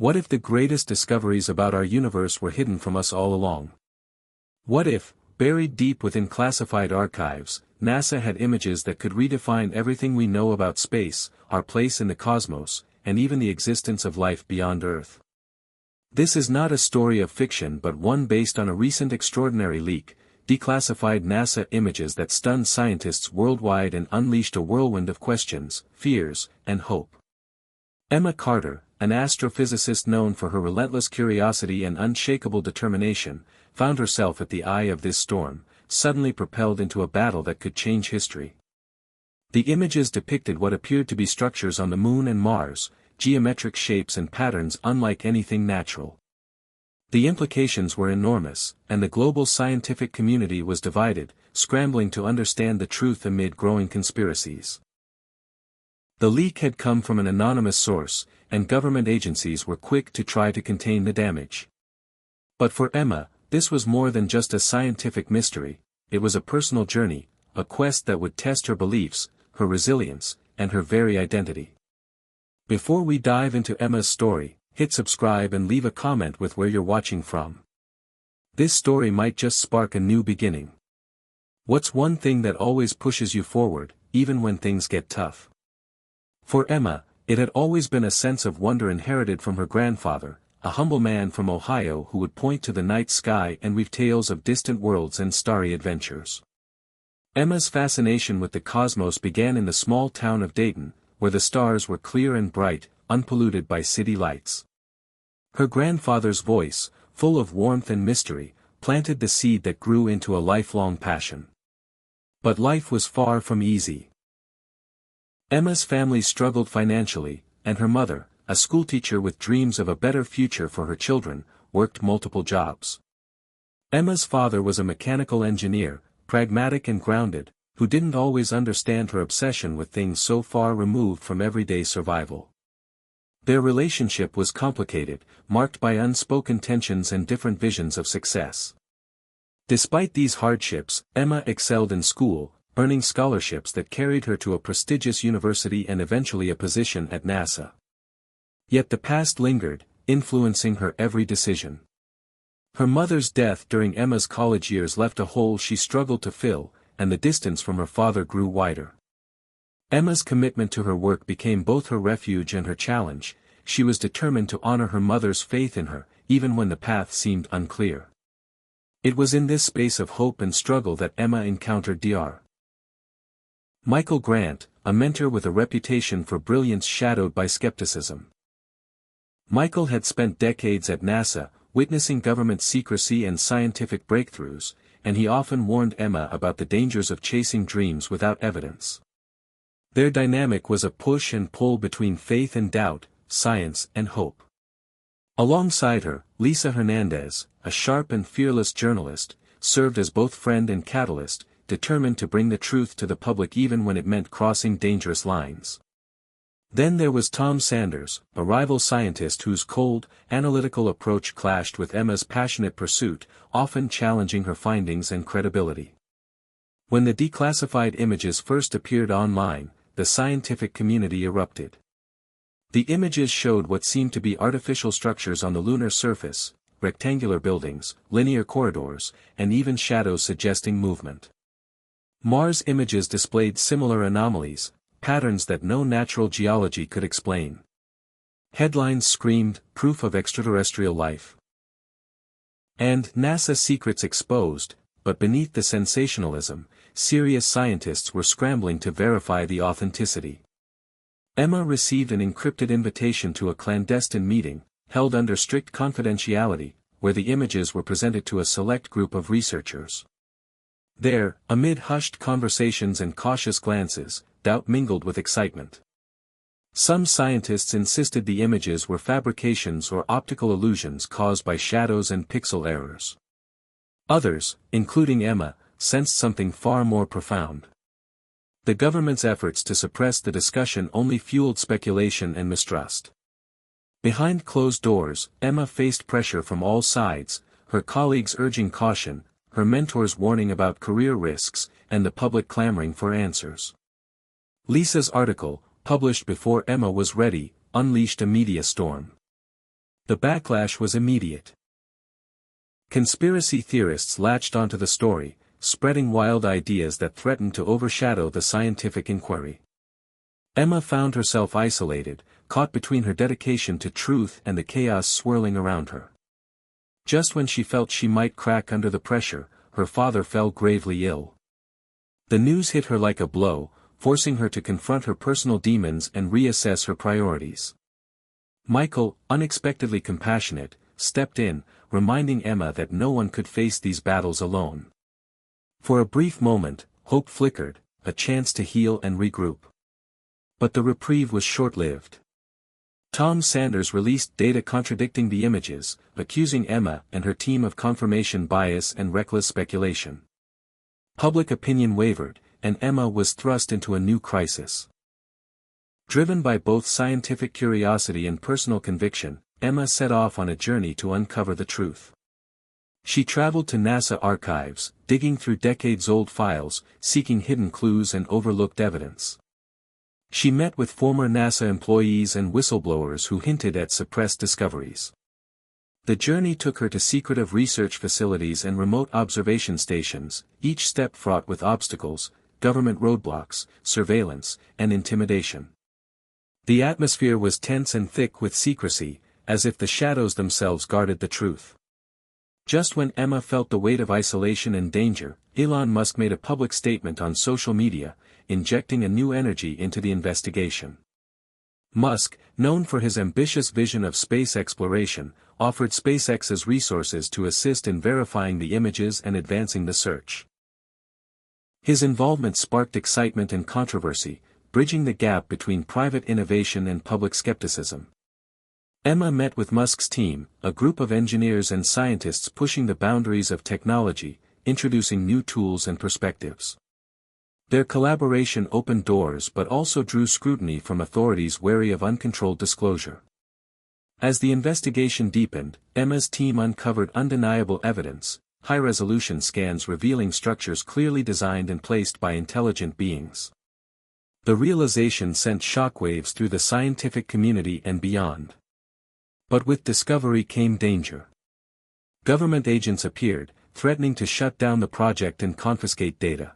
What if the greatest discoveries about our universe were hidden from us all along? What if, buried deep within classified archives, NASA had images that could redefine everything we know about space, our place in the cosmos, and even the existence of life beyond Earth? This is not a story of fiction but one based on a recent extraordinary leak, declassified NASA images that stunned scientists worldwide and unleashed a whirlwind of questions, fears, and hope. Emma Carter, an astrophysicist known for her relentless curiosity and unshakable determination, found herself at the eye of this storm, suddenly propelled into a battle that could change history. The images depicted what appeared to be structures on the Moon and Mars, geometric shapes and patterns unlike anything natural. The implications were enormous, and the global scientific community was divided, scrambling to understand the truth amid growing conspiracies. The leak had come from an anonymous source, and government agencies were quick to try to contain the damage. But for Emma, this was more than just a scientific mystery, it was a personal journey, a quest that would test her beliefs, her resilience, and her very identity. Before we dive into Emma's story, hit subscribe and leave a comment with where you're watching from. This story might just spark a new beginning. What's one thing that always pushes you forward, even when things get tough? For Emma, it had always been a sense of wonder inherited from her grandfather, a humble man from Ohio who would point to the night sky and weave tales of distant worlds and starry adventures. Emma's fascination with the cosmos began in the small town of Dayton, where the stars were clear and bright, unpolluted by city lights. Her grandfather's voice, full of warmth and mystery, planted the seed that grew into a lifelong passion. But life was far from easy. Emma's family struggled financially, and her mother, a schoolteacher with dreams of a better future for her children, worked multiple jobs. Emma's father was a mechanical engineer, pragmatic and grounded, who didn't always understand her obsession with things so far removed from everyday survival. Their relationship was complicated, marked by unspoken tensions and different visions of success. Despite these hardships, Emma excelled in school, earning scholarships that carried her to a prestigious university and eventually a position at NASA. Yet the past lingered, influencing her every decision. Her mother's death during Emma's college years left a hole she struggled to fill, and the distance from her father grew wider. Emma's commitment to her work became both her refuge and her challenge. She was determined to honor her mother's faith in her, even when the path seemed unclear. It was in this space of hope and struggle that Emma encountered Dr. Michael Grant, a mentor with a reputation for brilliance shadowed by skepticism. Michael had spent decades at NASA, witnessing government secrecy and scientific breakthroughs, and he often warned Emma about the dangers of chasing dreams without evidence. Their dynamic was a push and pull between faith and doubt, science and hope. Alongside her, Lisa Hernandez, a sharp and fearless journalist, served as both friend and catalyst, determined to bring the truth to the public even when it meant crossing dangerous lines. Then there was Tom Sanders, a rival scientist whose cold, analytical approach clashed with Emma's passionate pursuit, often challenging her findings and credibility. When the declassified images first appeared online, the scientific community erupted. The images showed what seemed to be artificial structures on the lunar surface, rectangular buildings, linear corridors, and even shadows suggesting movement. Mars images displayed similar anomalies, patterns that no natural geology could explain. Headlines screamed, "Proof of extraterrestrial life." And NASA secrets exposed, but beneath the sensationalism, serious scientists were scrambling to verify the authenticity. Emma received an encrypted invitation to a clandestine meeting, held under strict confidentiality, where the images were presented to a select group of researchers. There, amid hushed conversations and cautious glances, doubt mingled with excitement. Some scientists insisted the images were fabrications or optical illusions caused by shadows and pixel errors. Others, including Emma, sensed something far more profound. The government's efforts to suppress the discussion only fueled speculation and mistrust. Behind closed doors, Emma faced pressure from all sides, her colleagues urging caution, her mentors warning about career risks, and the public clamoring for answers. Lisa's article, published before Emma was ready, unleashed a media storm. The backlash was immediate. Conspiracy theorists latched onto the story, spreading wild ideas that threatened to overshadow the scientific inquiry. Emma found herself isolated, caught between her dedication to truth and the chaos swirling around her. Just when she felt she might crack under the pressure, her father fell gravely ill. The news hit her like a blow, forcing her to confront her personal demons and reassess her priorities. Michael, unexpectedly compassionate, stepped in, reminding Emma that no one could face these battles alone. For a brief moment, hope flickered, a chance to heal and regroup. But the reprieve was short-lived. Tom Sanders released data contradicting the images, accusing Emma and her team of confirmation bias and reckless speculation. Public opinion wavered, and Emma was thrust into a new crisis. Driven by both scientific curiosity and personal conviction, Emma set off on a journey to uncover the truth. She traveled to NASA archives, digging through decades-old files, seeking hidden clues and overlooked evidence. She met with former NASA employees and whistleblowers who hinted at suppressed discoveries. The journey took her to secretive research facilities and remote observation stations, each step fraught with obstacles, government roadblocks, surveillance, and intimidation. The atmosphere was tense and thick with secrecy, as if the shadows themselves guarded the truth. Just when Emma felt the weight of isolation and danger, Elon Musk made a public statement on social media, injecting a new energy into the investigation. Musk, known for his ambitious vision of space exploration, offered SpaceX's resources to assist in verifying the images and advancing the search. His involvement sparked excitement and controversy, bridging the gap between private innovation and public skepticism. Emma met with Musk's team, a group of engineers and scientists pushing the boundaries of technology, introducing new tools and perspectives. Their collaboration opened doors but also drew scrutiny from authorities wary of uncontrolled disclosure. As the investigation deepened, Emma's team uncovered undeniable evidence, high-resolution scans revealing structures clearly designed and placed by intelligent beings. The realization sent shockwaves through the scientific community and beyond. But with discovery came danger. Government agents appeared, threatening to shut down the project and confiscate data.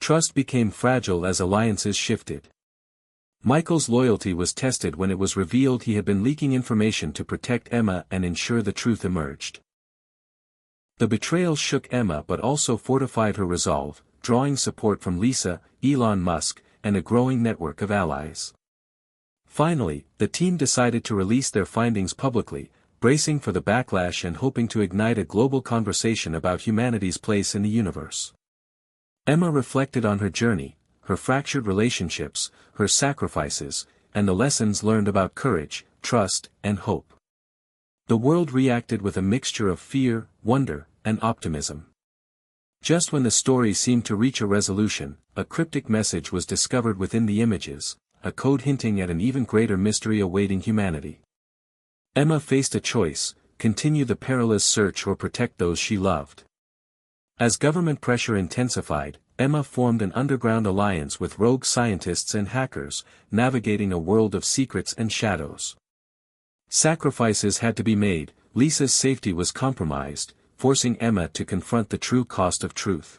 Trust became fragile as alliances shifted. Michael's loyalty was tested when it was revealed he had been leaking information to protect Emma and ensure the truth emerged. The betrayal shook Emma but also fortified her resolve, drawing support from Lisa, Elon Musk, and a growing network of allies. Finally, the team decided to release their findings publicly, bracing for the backlash and hoping to ignite a global conversation about humanity's place in the universe. Emma reflected on her journey, her fractured relationships, her sacrifices, and the lessons learned about courage, trust, and hope. The world reacted with a mixture of fear, wonder, and optimism. Just when the story seemed to reach a resolution, a cryptic message was discovered within the images, a code hinting at an even greater mystery awaiting humanity. Emma faced a choice: continue the perilous search or protect those she loved. As government pressure intensified, Emma formed an underground alliance with rogue scientists and hackers, navigating a world of secrets and shadows. Sacrifices had to be made, Lisa's safety was compromised, forcing Emma to confront the true cost of truth.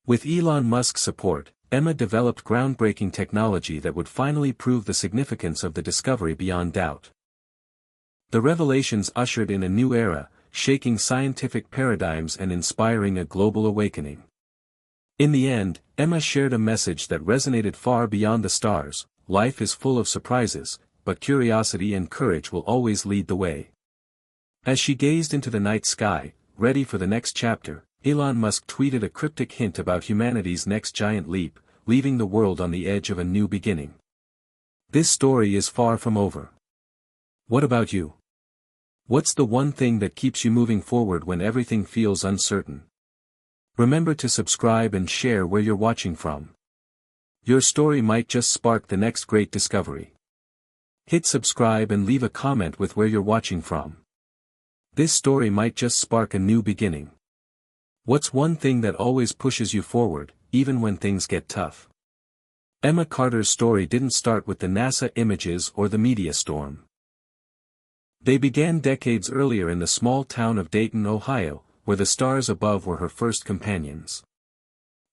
With Elon Musk's support, Emma developed groundbreaking technology that would finally prove the significance of the discovery beyond doubt. The revelations ushered in a new era, shaking scientific paradigms and inspiring a global awakening. In the end, Emma shared a message that resonated far beyond the stars: life is full of surprises, but curiosity and courage will always lead the way. As she gazed into the night sky, ready for the next chapter, Elon Musk tweeted a cryptic hint about humanity's next giant leap, leaving the world on the edge of a new beginning. This story is far from over. What about you? What's the one thing that keeps you moving forward when everything feels uncertain? Remember to subscribe and share where you're watching from. Your story might just spark the next great discovery. Hit subscribe and leave a comment with where you're watching from. This story might just spark a new beginning. What's one thing that always pushes you forward, even when things get tough? Emma Carter's story didn't start with the NASA images or the media storm. They began decades earlier in the small town of Dayton, Ohio, where the stars above were her first companions.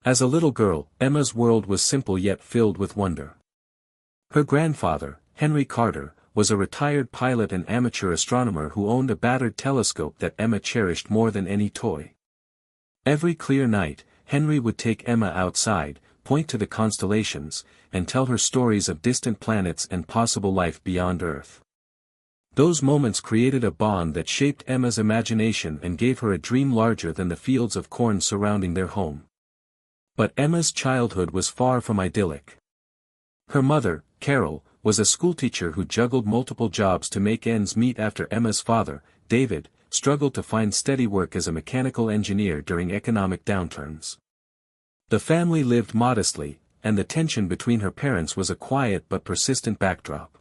As a little girl, Emma's world was simple yet filled with wonder. Her grandfather, Henry Carter, was a retired pilot and amateur astronomer who owned a battered telescope that Emma cherished more than any toy. Every clear night, Henry would take Emma outside, point to the constellations, and tell her stories of distant planets and possible life beyond Earth. Those moments created a bond that shaped Emma's imagination and gave her a dream larger than the fields of corn surrounding their home. But Emma's childhood was far from idyllic. Her mother, Carol, was a schoolteacher who juggled multiple jobs to make ends meet after Emma's father, David, struggled to find steady work as a mechanical engineer during economic downturns. The family lived modestly, and the tension between her parents was a quiet but persistent backdrop.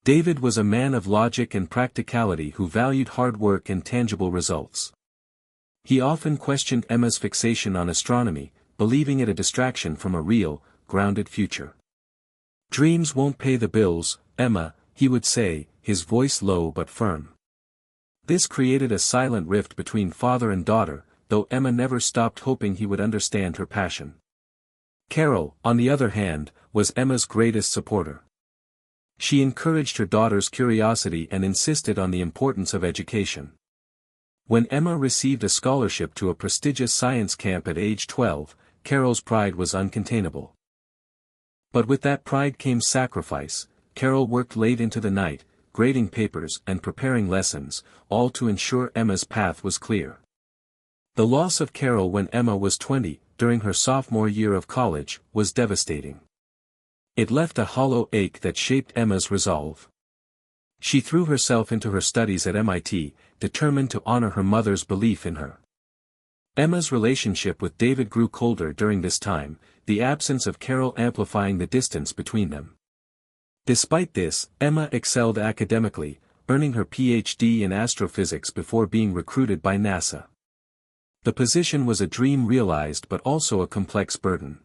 David was a man of logic and practicality who valued hard work and tangible results. He often questioned Emma's fixation on astronomy, believing it a distraction from a real, grounded future. "Dreams won't pay the bills, Emma," he would say, his voice low but firm. This created a silent rift between father and daughter, though Emma never stopped hoping he would understand her passion. Carol, on the other hand, was Emma's greatest supporter. She encouraged her daughter's curiosity and insisted on the importance of education. When Emma received a scholarship to a prestigious science camp at age 12, Carol's pride was uncontainable. But with that pride came sacrifice. Carol worked late into the night, grading papers and preparing lessons, all to ensure Emma's path was clear. The loss of Carol when Emma was 20, during her sophomore year of college, was devastating. It left a hollow ache that shaped Emma's resolve. She threw herself into her studies at MIT, determined to honor her mother's belief in her. Emma's relationship with David grew colder during this time, the absence of Carol amplifying the distance between them. Despite this, Emma excelled academically, earning her PhD in astrophysics before being recruited by NASA. The position was a dream realized but also a complex burden.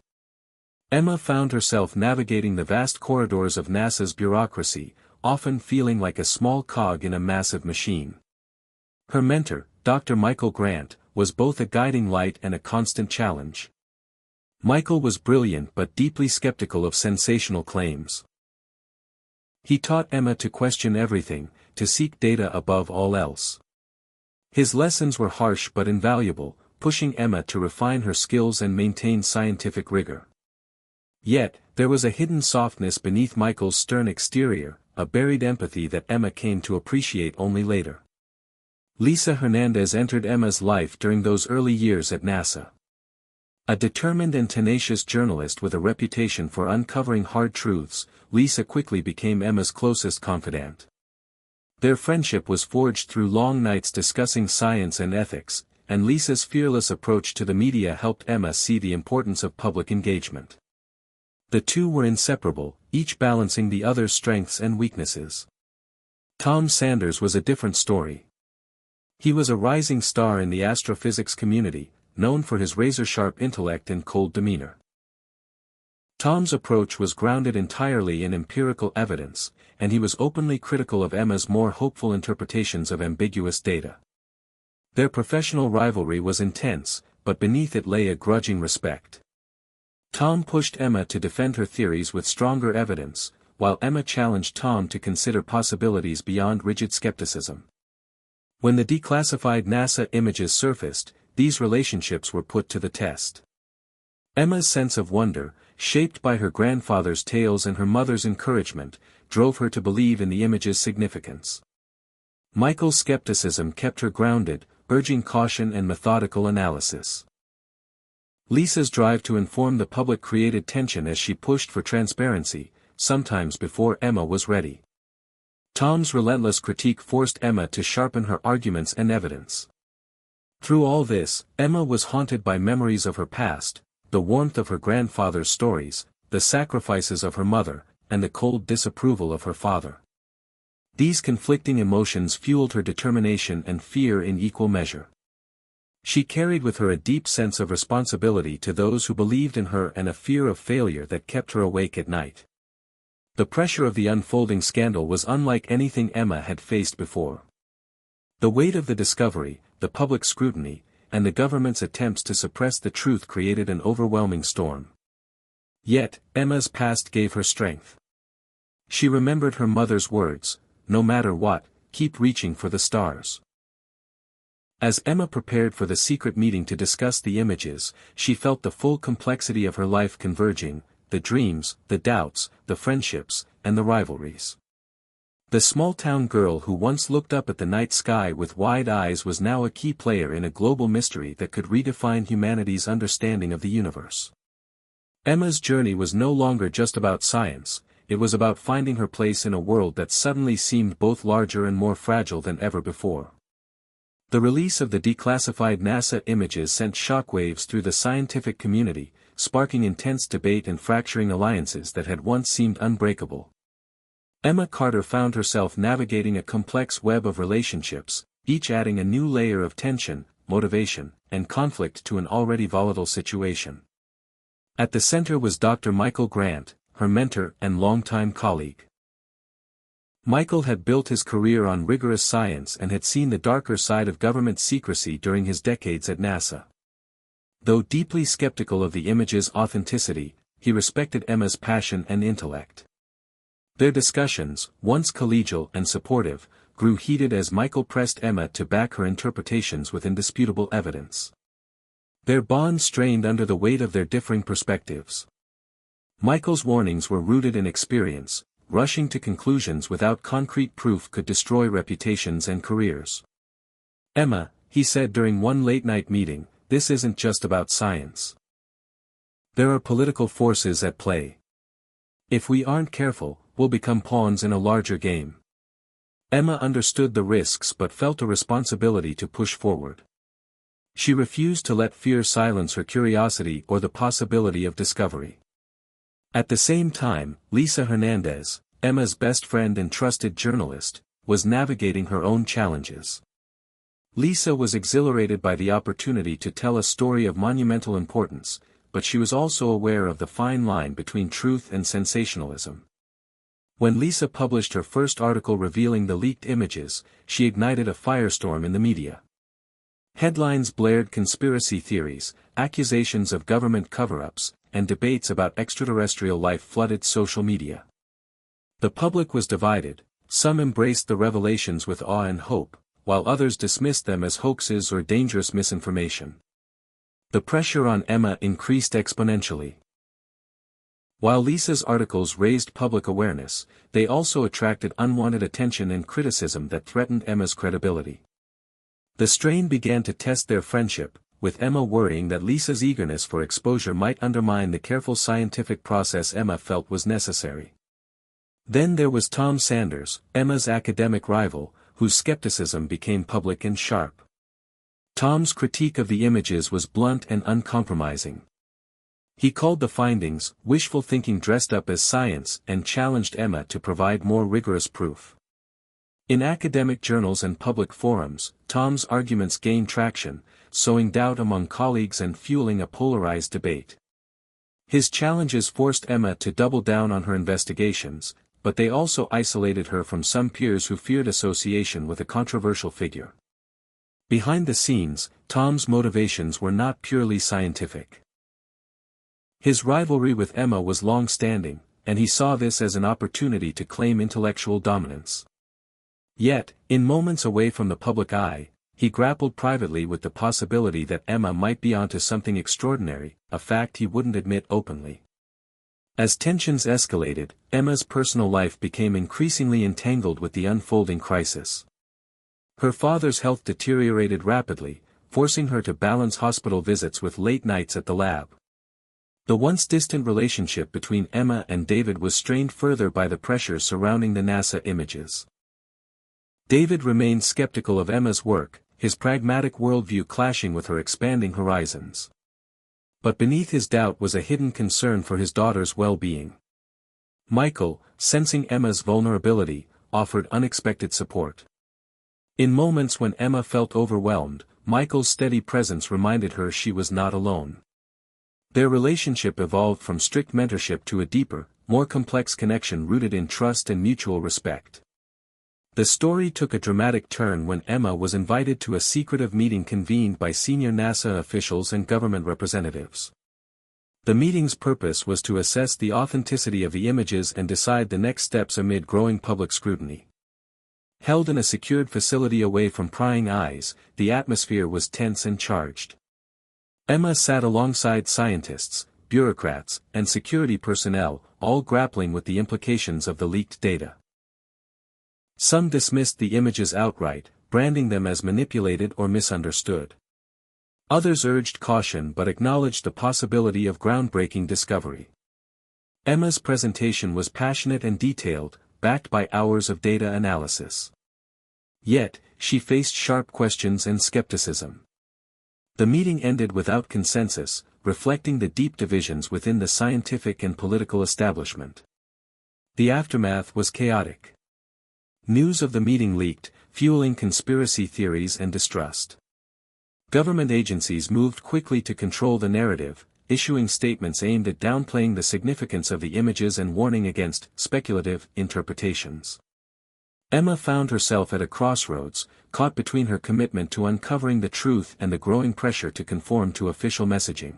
Emma found herself navigating the vast corridors of NASA's bureaucracy, often feeling like a small cog in a massive machine. Her mentor, Dr. Michael Grant, was both a guiding light and a constant challenge. Michael was brilliant but deeply skeptical of sensational claims. He taught Emma to question everything, to seek data above all else. His lessons were harsh but invaluable, pushing Emma to refine her skills and maintain scientific rigor. Yet, there was a hidden softness beneath Michael's stern exterior, a buried empathy that Emma came to appreciate only later. Lisa Hernandez entered Emma's life during those early years at NASA. A determined and tenacious journalist with a reputation for uncovering hard truths, Lisa quickly became Emma's closest confidant. Their friendship was forged through long nights discussing science and ethics, and Lisa's fearless approach to the media helped Emma see the importance of public engagement. The two were inseparable, each balancing the other's strengths and weaknesses. Tom Sanders was a different story. He was a rising star in the astrophysics community, known for his razor-sharp intellect and cold demeanor. Tom's approach was grounded entirely in empirical evidence, and he was openly critical of Emma's more hopeful interpretations of ambiguous data. Their professional rivalry was intense, but beneath it lay a grudging respect. Tom pushed Emma to defend her theories with stronger evidence, while Emma challenged Tom to consider possibilities beyond rigid skepticism. When the declassified NASA images surfaced, these relationships were put to the test. Emma's sense of wonder, shaped by her grandfather's tales and her mother's encouragement, drove her to believe in the images' significance. Michael's skepticism kept her grounded, urging caution and methodical analysis. Lisa's drive to inform the public created tension as she pushed for transparency, sometimes before Emma was ready. Tom's relentless critique forced Emma to sharpen her arguments and evidence. Through all this, Emma was haunted by memories of her past, the warmth of her grandfather's stories, the sacrifices of her mother, and the cold disapproval of her father. These conflicting emotions fueled her determination and fear in equal measure. She carried with her a deep sense of responsibility to those who believed in her and a fear of failure that kept her awake at night. The pressure of the unfolding scandal was unlike anything Emma had faced before. The weight of the discovery, the public scrutiny, and the government's attempts to suppress the truth created an overwhelming storm. Yet, Emma's past gave her strength. She remembered her mother's words, "No matter what, keep reaching for the stars." As Emma prepared for the secret meeting to discuss the images, she felt the full complexity of her life converging, the dreams, the doubts, the friendships, and the rivalries. The small-town girl who once looked up at the night sky with wide eyes was now a key player in a global mystery that could redefine humanity's understanding of the universe. Emma's journey was no longer just about science, it was about finding her place in a world that suddenly seemed both larger and more fragile than ever before. The release of the declassified NASA images sent shockwaves through the scientific community, sparking intense debate and fracturing alliances that had once seemed unbreakable. Emma Carter found herself navigating a complex web of relationships, each adding a new layer of tension, motivation, and conflict to an already volatile situation. At the center was Dr. Michael Grant, her mentor and longtime colleague. Michael had built his career on rigorous science and had seen the darker side of government secrecy during his decades at NASA. Though deeply skeptical of the image's authenticity, he respected Emma's passion and intellect. Their discussions, once collegial and supportive, grew heated as Michael pressed Emma to back her interpretations with indisputable evidence. Their bond strained under the weight of their differing perspectives. Michael's warnings were rooted in experience, rushing to conclusions without concrete proof could destroy reputations and careers. "Emma," he said during one late-night meeting, "this isn't just about science. There are political forces at play. If we aren't careful, we'll become pawns in a larger game." Emma understood the risks but felt a responsibility to push forward. She refused to let fear silence her curiosity or the possibility of discovery. At the same time, Lisa Hernandez, Emma's best friend and trusted journalist, was navigating her own challenges. Lisa was exhilarated by the opportunity to tell a story of monumental importance, but she was also aware of the fine line between truth and sensationalism. When Lisa published her first article revealing the leaked images, she ignited a firestorm in the media. Headlines blared conspiracy theories, accusations of government cover-ups, and debates about extraterrestrial life flooded social media. The public was divided, some embraced the revelations with awe and hope, while others dismissed them as hoaxes or dangerous misinformation. The pressure on Emma increased exponentially. While Lisa's articles raised public awareness, they also attracted unwanted attention and criticism that threatened Emma's credibility. The strain began to test their friendship, with Emma worrying that Lisa's eagerness for exposure might undermine the careful scientific process Emma felt was necessary. Then there was Tom Sanders, Emma's academic rival, whose skepticism became public and sharp. Tom's critique of the images was blunt and uncompromising. He called the findings wishful thinking dressed up as science and challenged Emma to provide more rigorous proof. In academic journals and public forums, Tom's arguments gained traction, sowing doubt among colleagues and fueling a polarized debate. His challenges forced Emma to double down on her investigations, but they also isolated her from some peers who feared association with a controversial figure. Behind the scenes, Tom's motivations were not purely scientific. His rivalry with Emma was long-standing, and he saw this as an opportunity to claim intellectual dominance. Yet, in moments away from the public eye, he grappled privately with the possibility that Emma might be onto something extraordinary, a fact he wouldn't admit openly. As tensions escalated, Emma's personal life became increasingly entangled with the unfolding crisis. Her father's health deteriorated rapidly, forcing her to balance hospital visits with late nights at the lab. The once distant relationship between Emma and David was strained further by the pressures surrounding the NASA images. David remained skeptical of Emma's work, his pragmatic worldview clashing with her expanding horizons. But beneath his doubt was a hidden concern for his daughter's well-being. Michael, sensing Emma's vulnerability, offered unexpected support. In moments when Emma felt overwhelmed, Michael's steady presence reminded her she was not alone. Their relationship evolved from strict mentorship to a deeper, more complex connection rooted in trust and mutual respect. The story took a dramatic turn when Emma was invited to a secretive meeting convened by senior NASA officials and government representatives. The meeting's purpose was to assess the authenticity of the images and decide the next steps amid growing public scrutiny. Held in a secured facility away from prying eyes, the atmosphere was tense and charged. Emma sat alongside scientists, bureaucrats, and security personnel, all grappling with the implications of the leaked data. Some dismissed the images outright, branding them as manipulated or misunderstood. Others urged caution but acknowledged the possibility of groundbreaking discovery. Emma's presentation was passionate and detailed, backed by hours of data analysis. Yet, she faced sharp questions and skepticism. The meeting ended without consensus, reflecting the deep divisions within the scientific and political establishment. The aftermath was chaotic. News of the meeting leaked, fueling conspiracy theories and distrust. Government agencies moved quickly to control the narrative, issuing statements aimed at downplaying the significance of the images and warning against speculative interpretations. Emma found herself at a crossroads, caught between her commitment to uncovering the truth and the growing pressure to conform to official messaging.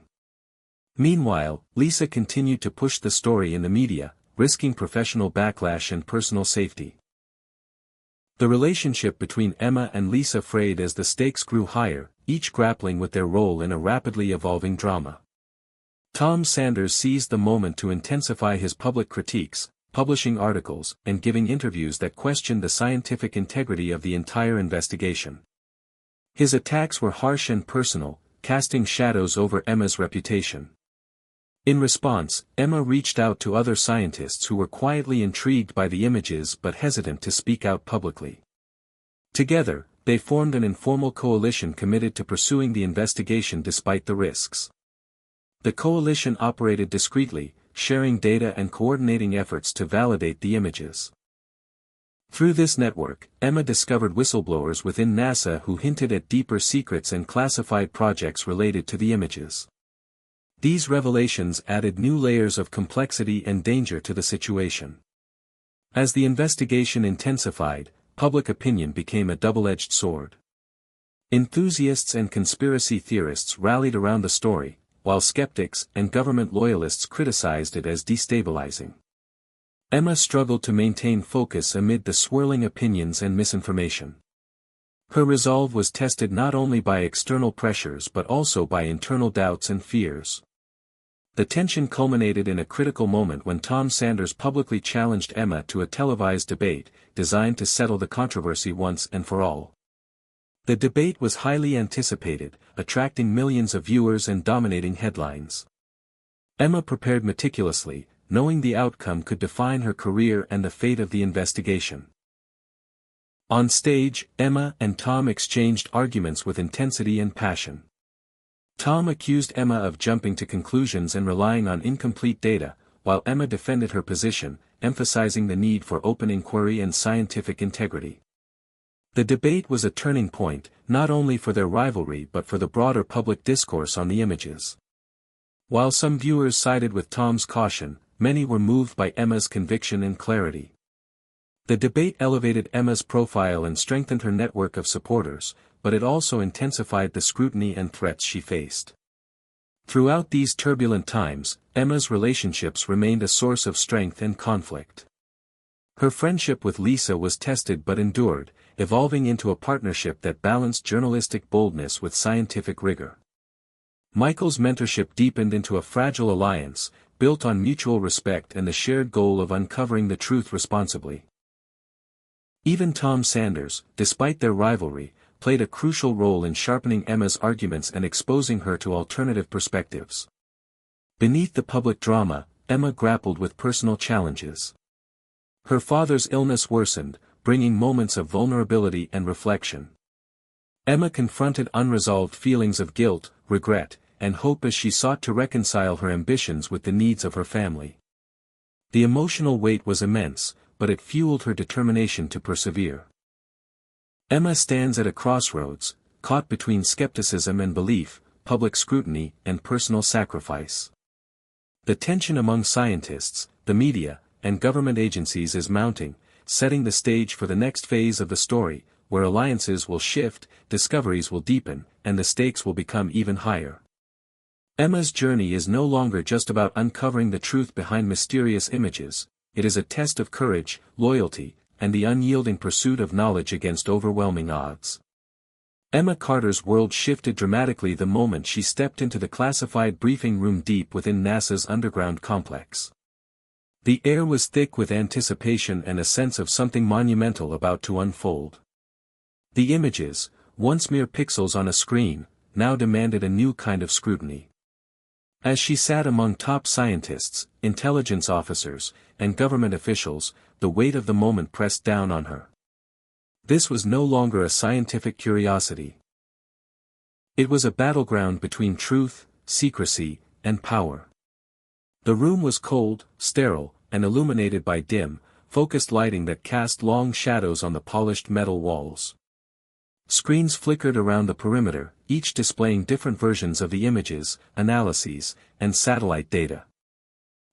Meanwhile, Lisa continued to push the story in the media, risking professional backlash and personal safety. The relationship between Emma and Lisa frayed as the stakes grew higher, each grappling with their role in a rapidly evolving drama. Tom Sanders seized the moment to intensify his public critiques, publishing articles and giving interviews that questioned the scientific integrity of the entire investigation. His attacks were harsh and personal, casting shadows over Emma's reputation. In response, Emma reached out to other scientists who were quietly intrigued by the images but hesitant to speak out publicly. Together, they formed an informal coalition committed to pursuing the investigation despite the risks. The coalition operated discreetly, sharing data and coordinating efforts to validate the images. Through this network, Emma discovered whistleblowers within NASA who hinted at deeper secrets and classified projects related to the images. These revelations added new layers of complexity and danger to the situation. As the investigation intensified, public opinion became a double-edged sword. Enthusiasts and conspiracy theorists rallied around the story, while skeptics and government loyalists criticized it as destabilizing. Emma struggled to maintain focus amid the swirling opinions and misinformation. Her resolve was tested not only by external pressures but also by internal doubts and fears. The tension culminated in a critical moment when Tom Sanders publicly challenged Emma to a televised debate, designed to settle the controversy once and for all. The debate was highly anticipated, attracting millions of viewers and dominating headlines. Emma prepared meticulously, knowing the outcome could define her career and the fate of the investigation. On stage, Emma and Tom exchanged arguments with intensity and passion. Tom accused Emma of jumping to conclusions and relying on incomplete data, while Emma defended her position, emphasizing the need for open inquiry and scientific integrity. The debate was a turning point, not only for their rivalry but for the broader public discourse on the images. While some viewers sided with Tom's caution, many were moved by Emma's conviction and clarity. The debate elevated Emma's profile and strengthened her network of supporters, but it also intensified the scrutiny and threats she faced. Throughout these turbulent times, Emma's relationships remained a source of strength and conflict. Her friendship with Lisa was tested but endured, evolving into a partnership that balanced journalistic boldness with scientific rigor. Michael's mentorship deepened into a fragile alliance, built on mutual respect and the shared goal of uncovering the truth responsibly. Even Tom Sanders, despite their rivalry, played a crucial role in sharpening Emma's arguments and exposing her to alternative perspectives. Beneath the public drama, Emma grappled with personal challenges. Her father's illness worsened, bringing moments of vulnerability and reflection. Emma confronted unresolved feelings of guilt, regret, and hope as she sought to reconcile her ambitions with the needs of her family. The emotional weight was immense, but it fueled her determination to persevere. Emma stands at a crossroads, caught between skepticism and belief, public scrutiny and personal sacrifice. The tension among scientists, the media, and government agencies is mounting, setting the stage for the next phase of the story, where alliances will shift, discoveries will deepen, and the stakes will become even higher. Emma's journey is no longer just about uncovering the truth behind mysterious images, it is a test of courage, loyalty, and the unyielding pursuit of knowledge against overwhelming odds. Emma Carter's world shifted dramatically the moment she stepped into the classified briefing room deep within NASA's underground complex. The air was thick with anticipation and a sense of something monumental about to unfold. The images, once mere pixels on a screen, now demanded a new kind of scrutiny. As she sat among top scientists, intelligence officers, and government officials, the weight of the moment pressed down on her. This was no longer a scientific curiosity. It was a battleground between truth, secrecy, and power. The room was cold, sterile, and illuminated by dim, focused lighting that cast long shadows on the polished metal walls. Screens flickered around the perimeter, each displaying different versions of the images, analyses, and satellite data.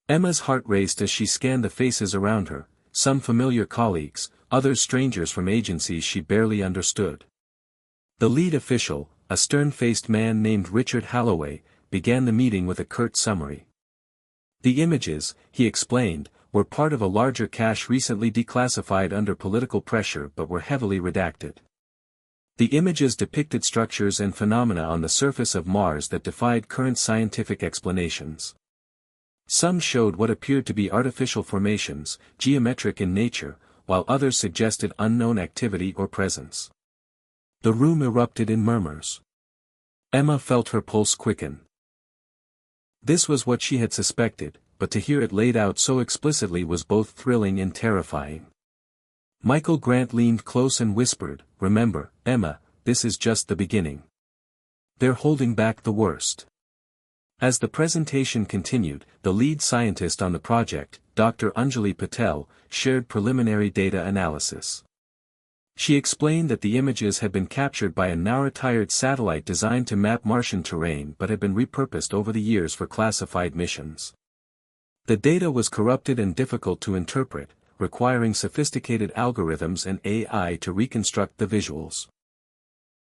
Emma's heart raced as she scanned the faces around her, some familiar colleagues, others strangers from agencies she barely understood. The lead official, a stern-faced man named Richard Halloway, began the meeting with a curt summary. The images, he explained, were part of a larger cache recently declassified under political pressure but were heavily redacted. The images depicted structures and phenomena on the surface of Mars that defied current scientific explanations. Some showed what appeared to be artificial formations, geometric in nature, while others suggested unknown activity or presence. The room erupted in murmurs. Emma felt her pulse quicken. This was what she had suspected, but to hear it laid out so explicitly was both thrilling and terrifying. Michael Grant leaned close and whispered, "Remember, Emma, this is just the beginning. They're holding back the worst." As the presentation continued, the lead scientist on the project, Dr. Anjali Patel, shared preliminary data analysis. She explained that the images had been captured by a now-retired satellite designed to map Martian terrain but had been repurposed over the years for classified missions. The data was corrupted and difficult to interpret, requiring sophisticated algorithms and AI to reconstruct the visuals.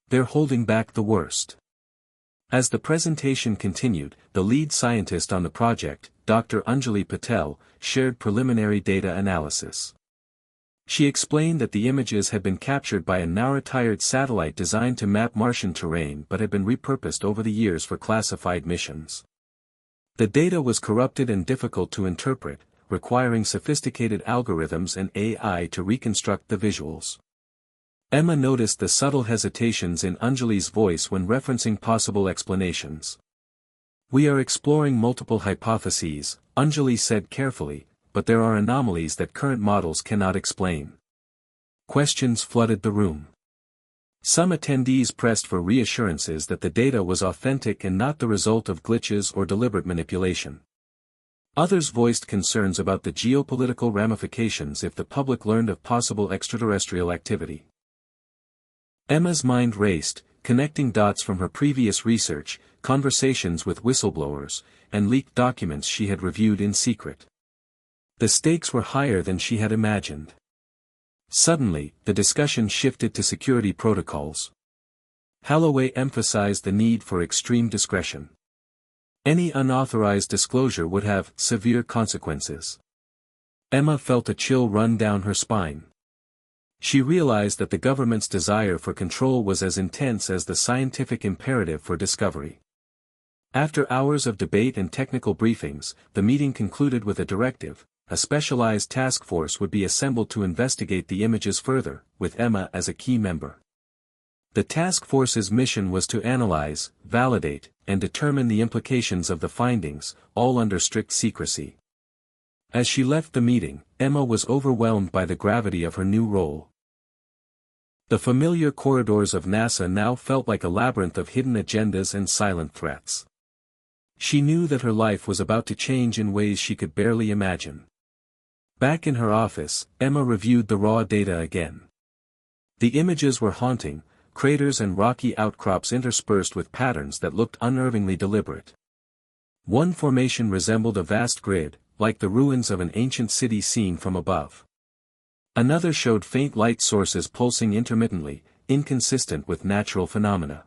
They're holding back the worst. As the presentation continued, the lead scientist on the project, Dr. Anjali Patel, shared preliminary data analysis. She explained that the images had been captured by a now-retired satellite designed to map Martian terrain but had been repurposed over the years for classified missions. The data was corrupted and difficult to interpret, requiring sophisticated algorithms and AI to reconstruct the visuals. Emma noticed the subtle hesitations in Anjali's voice when referencing possible explanations. "We are exploring multiple hypotheses," Anjali said carefully, "but there are anomalies that current models cannot explain." Questions flooded the room. Some attendees pressed for reassurances that the data was authentic and not the result of glitches or deliberate manipulation. Others voiced concerns about the geopolitical ramifications if the public learned of possible extraterrestrial activity. Emma's mind raced, connecting dots from her previous research, conversations with whistleblowers, and leaked documents she had reviewed in secret. The stakes were higher than she had imagined. Suddenly, the discussion shifted to security protocols. Halloway emphasized the need for extreme discretion. Any unauthorized disclosure would have severe consequences. Emma felt a chill run down her spine. She realized that the government's desire for control was as intense as the scientific imperative for discovery. After hours of debate and technical briefings, the meeting concluded with a directive: a specialized task force would be assembled to investigate the images further, with Emma as a key member. The task force's mission was to analyze, validate, and determine the implications of the findings, all under strict secrecy. As she left the meeting, Emma was overwhelmed by the gravity of her new role. The familiar corridors of NASA now felt like a labyrinth of hidden agendas and silent threats. She knew that her life was about to change in ways she could barely imagine. Back in her office, Emma reviewed the raw data again. The images were haunting, craters and rocky outcrops interspersed with patterns that looked unnervingly deliberate. One formation resembled a vast grid, like the ruins of an ancient city seen from above. Another showed faint light sources pulsing intermittently, inconsistent with natural phenomena.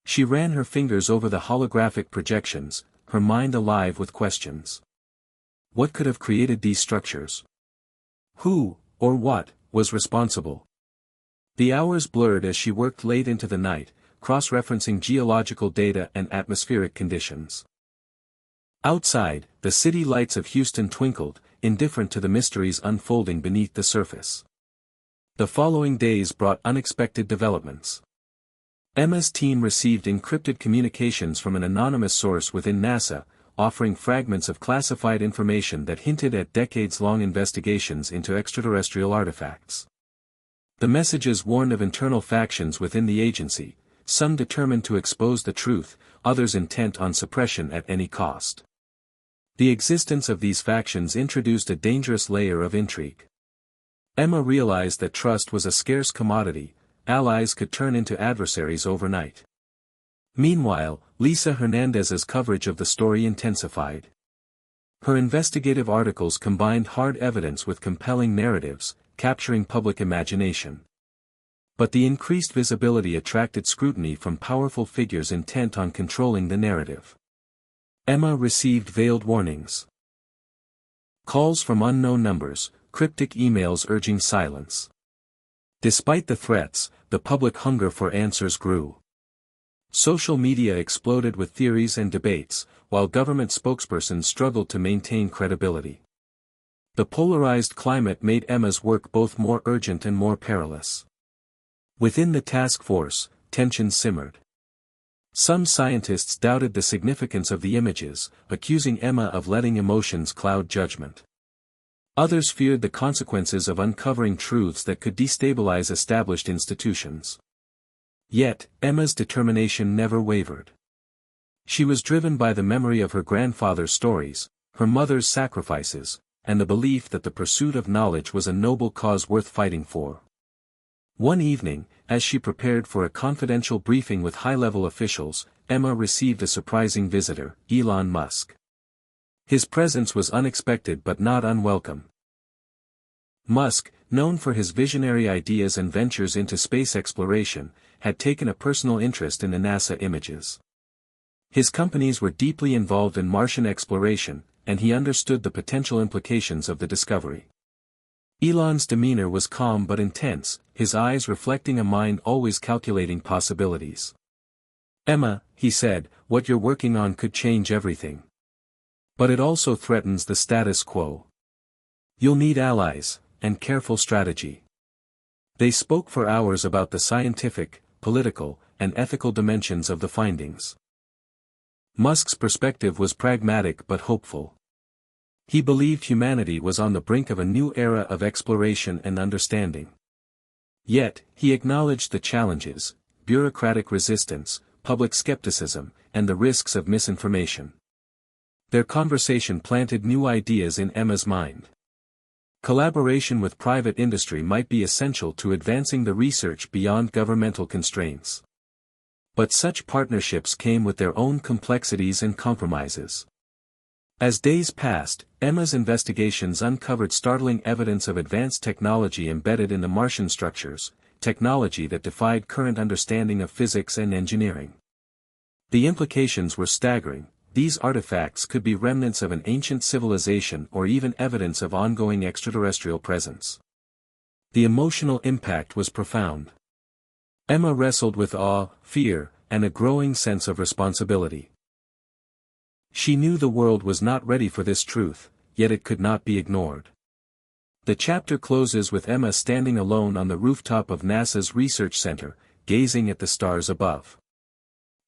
She ran her fingers over the holographic projections, her mind alive with questions. What could have created these structures? Who, or what, was responsible? The hours blurred as she worked late into the night, cross-referencing geological data and atmospheric conditions. Outside, the city lights of Houston twinkled, indifferent to the mysteries unfolding beneath the surface. The following days brought unexpected developments. Emma's team received encrypted communications from an anonymous source within NASA, offering fragments of classified information that hinted at decades-long investigations into extraterrestrial artifacts. The messages warned of internal factions within the agency, some determined to expose the truth, others intent on suppression at any cost. The existence of these factions introduced a dangerous layer of intrigue. Emma realized that trust was a scarce commodity, allies could turn into adversaries overnight. Meanwhile, Lisa Hernandez's coverage of the story intensified. Her investigative articles combined hard evidence with compelling narratives, capturing public imagination. But the increased visibility attracted scrutiny from powerful figures intent on controlling the narrative. Emma received veiled warnings. Calls from unknown numbers, cryptic emails urging silence. Despite the threats, the public hunger for answers grew. Social media exploded with theories and debates, while government spokespersons struggled to maintain credibility. The polarized climate made Emma's work both more urgent and more perilous. Within the task force, tension simmered. Some scientists doubted the significance of the images, accusing Emma of letting emotions cloud judgment. Others feared the consequences of uncovering truths that could destabilize established institutions. Yet, Emma's determination never wavered. She was driven by the memory of her grandfather's stories, her mother's sacrifices, and the belief that the pursuit of knowledge was a noble cause worth fighting for. One evening, as she prepared for a confidential briefing with high-level officials, Emma received a surprising visitor, Elon Musk. His presence was unexpected but not unwelcome. Musk, known for his visionary ideas and ventures into space exploration, had taken a personal interest in the NASA images. His companies were deeply involved in Martian exploration, and he understood the potential implications of the discovery. Elon's demeanor was calm but intense, his eyes reflecting a mind always calculating possibilities. "Emma," he said, "what you're working on could change everything. But it also threatens the status quo. You'll need allies, and careful strategy." They spoke for hours about the scientific, political, and ethical dimensions of the findings. Musk's perspective was pragmatic but hopeful. He believed humanity was on the brink of a new era of exploration and understanding. Yet, he acknowledged the challenges, bureaucratic resistance, public skepticism, and the risks of misinformation. Their conversation planted new ideas in Emma's mind. Collaboration with private industry might be essential to advancing the research beyond governmental constraints. But such partnerships came with their own complexities and compromises. As days passed, Emma's investigations uncovered startling evidence of advanced technology embedded in the Martian structures, technology that defied current understanding of physics and engineering. The implications were staggering. These artifacts could be remnants of an ancient civilization or even evidence of ongoing extraterrestrial presence. The emotional impact was profound. Emma wrestled with awe, fear, and a growing sense of responsibility. She knew the world was not ready for this truth, yet it could not be ignored. The chapter closes with Emma standing alone on the rooftop of NASA's research center, gazing at the stars above.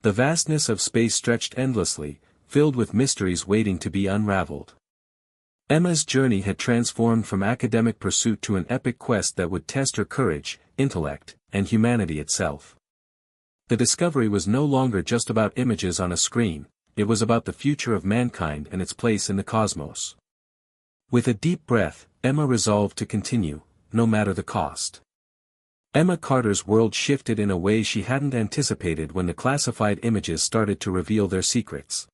The vastness of space stretched endlessly, filled with mysteries waiting to be unraveled. Emma's journey had transformed from academic pursuit to an epic quest that would test her courage, intellect, and humanity itself. The discovery was no longer just about images on a screen, it was about the future of mankind and its place in the cosmos. With a deep breath, Emma resolved to continue, no matter the cost. Emma Carter's world shifted in a way she hadn't anticipated when the classified images started to reveal their secrets.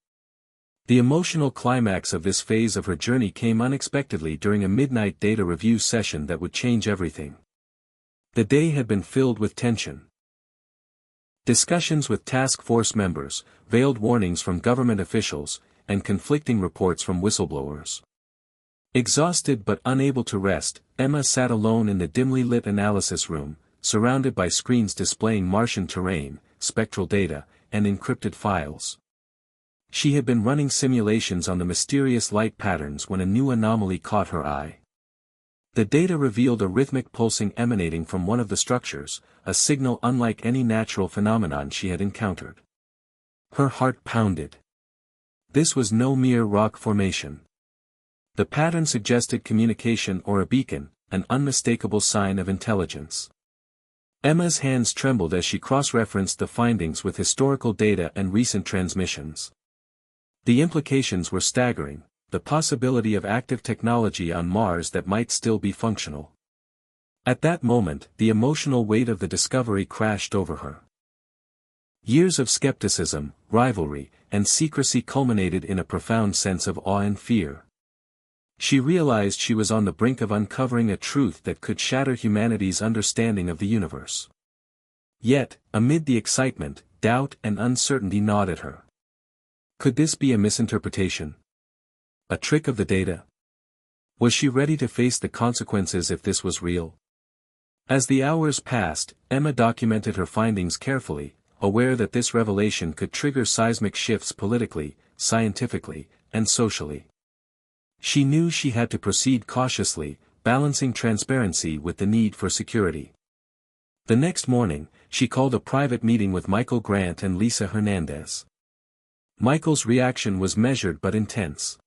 The emotional climax of this phase of her journey came unexpectedly during a midnight data review session that would change everything. The day had been filled with tension. Discussions with task force members, veiled warnings from government officials, and conflicting reports from whistleblowers. Exhausted but unable to rest, Emma sat alone in the dimly lit analysis room, surrounded by screens displaying Martian terrain, spectral data, and encrypted files. She had been running simulations on the mysterious light patterns when a new anomaly caught her eye. The data revealed a rhythmic pulsing emanating from one of the structures, a signal unlike any natural phenomenon she had encountered. Her heart pounded. This was no mere rock formation. The pattern suggested communication or a beacon, an unmistakable sign of intelligence. Emma's hands trembled as she cross-referenced the findings with historical data and recent transmissions. The implications were staggering, the possibility of active technology on Mars that might still be functional. At that moment, the emotional weight of the discovery crashed over her. Years of skepticism, rivalry, and secrecy culminated in a profound sense of awe and fear. She realized she was on the brink of uncovering a truth that could shatter humanity's understanding of the universe. Yet, amid the excitement, doubt and uncertainty gnawed at her. Could this be a misinterpretation? A trick of the data? Was she ready to face the consequences if this was real? As the hours passed, Emma documented her findings carefully, aware that this revelation could trigger seismic shifts politically, scientifically, and socially. She knew she had to proceed cautiously, balancing transparency with the need for security. The next morning, she called a private meeting with Michael Grant and Lisa Hernandez. Michael's reaction was measured but intense.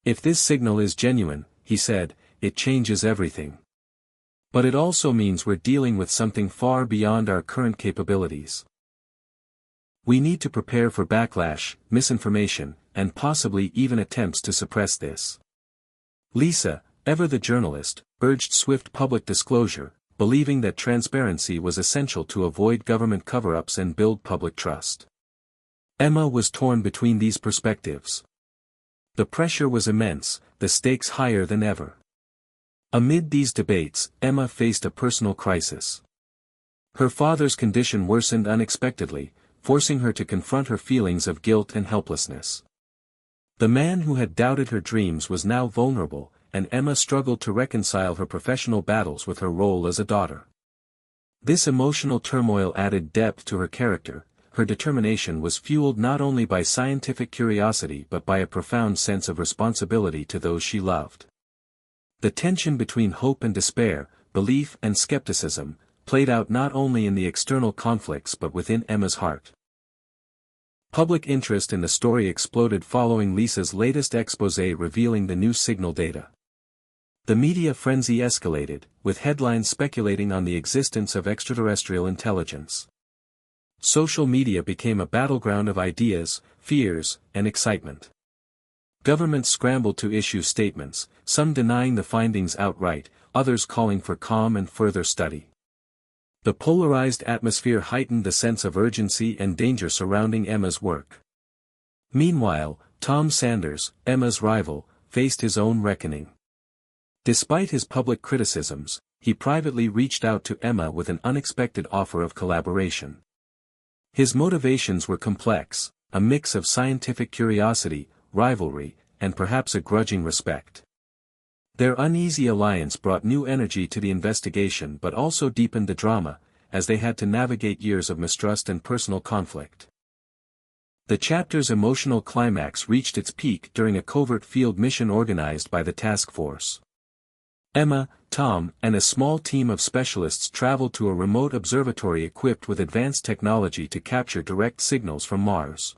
"If this signal is genuine," he said, "it changes everything. But it also means we're dealing with something far beyond our current capabilities. We need to prepare for backlash, misinformation, and possibly even attempts to suppress this." Lisa, ever the journalist, urged swift public disclosure, believing that transparency was essential to avoid government cover-ups and build public trust. Emma was torn between these perspectives. The pressure was immense, the stakes higher than ever. Amid these debates, Emma faced a personal crisis. Her father's condition worsened unexpectedly, forcing her to confront her feelings of guilt and helplessness. The man who had doubted her dreams was now vulnerable, and Emma struggled to reconcile her professional battles with her role as a daughter. This emotional turmoil added depth to her character. Her determination was fueled not only by scientific curiosity but by a profound sense of responsibility to those she loved. The tension between hope and despair, belief and skepticism, played out not only in the external conflicts but within Emma's heart. Public interest in the story exploded following Lisa's latest exposé revealing the new signal data. The media frenzy escalated, with headlines speculating on the existence of extraterrestrial intelligence. Social media became a battleground of ideas, fears, and excitement. Governments scrambled to issue statements, some denying the findings outright, others calling for calm and further study. The polarized atmosphere heightened the sense of urgency and danger surrounding Emma's work. Meanwhile, Tom Sanders, Emma's rival, faced his own reckoning. Despite his public criticisms, he privately reached out to Emma with an unexpected offer of collaboration. His motivations were complex, a mix of scientific curiosity, rivalry, and perhaps a grudging respect. Their uneasy alliance brought new energy to the investigation but also deepened the drama, as they had to navigate years of mistrust and personal conflict. The chapter's emotional climax reached its peak during a covert field mission organized by the task force. Emma, Tom, and a small team of specialists traveled to a remote observatory equipped with advanced technology to capture direct signals from Mars.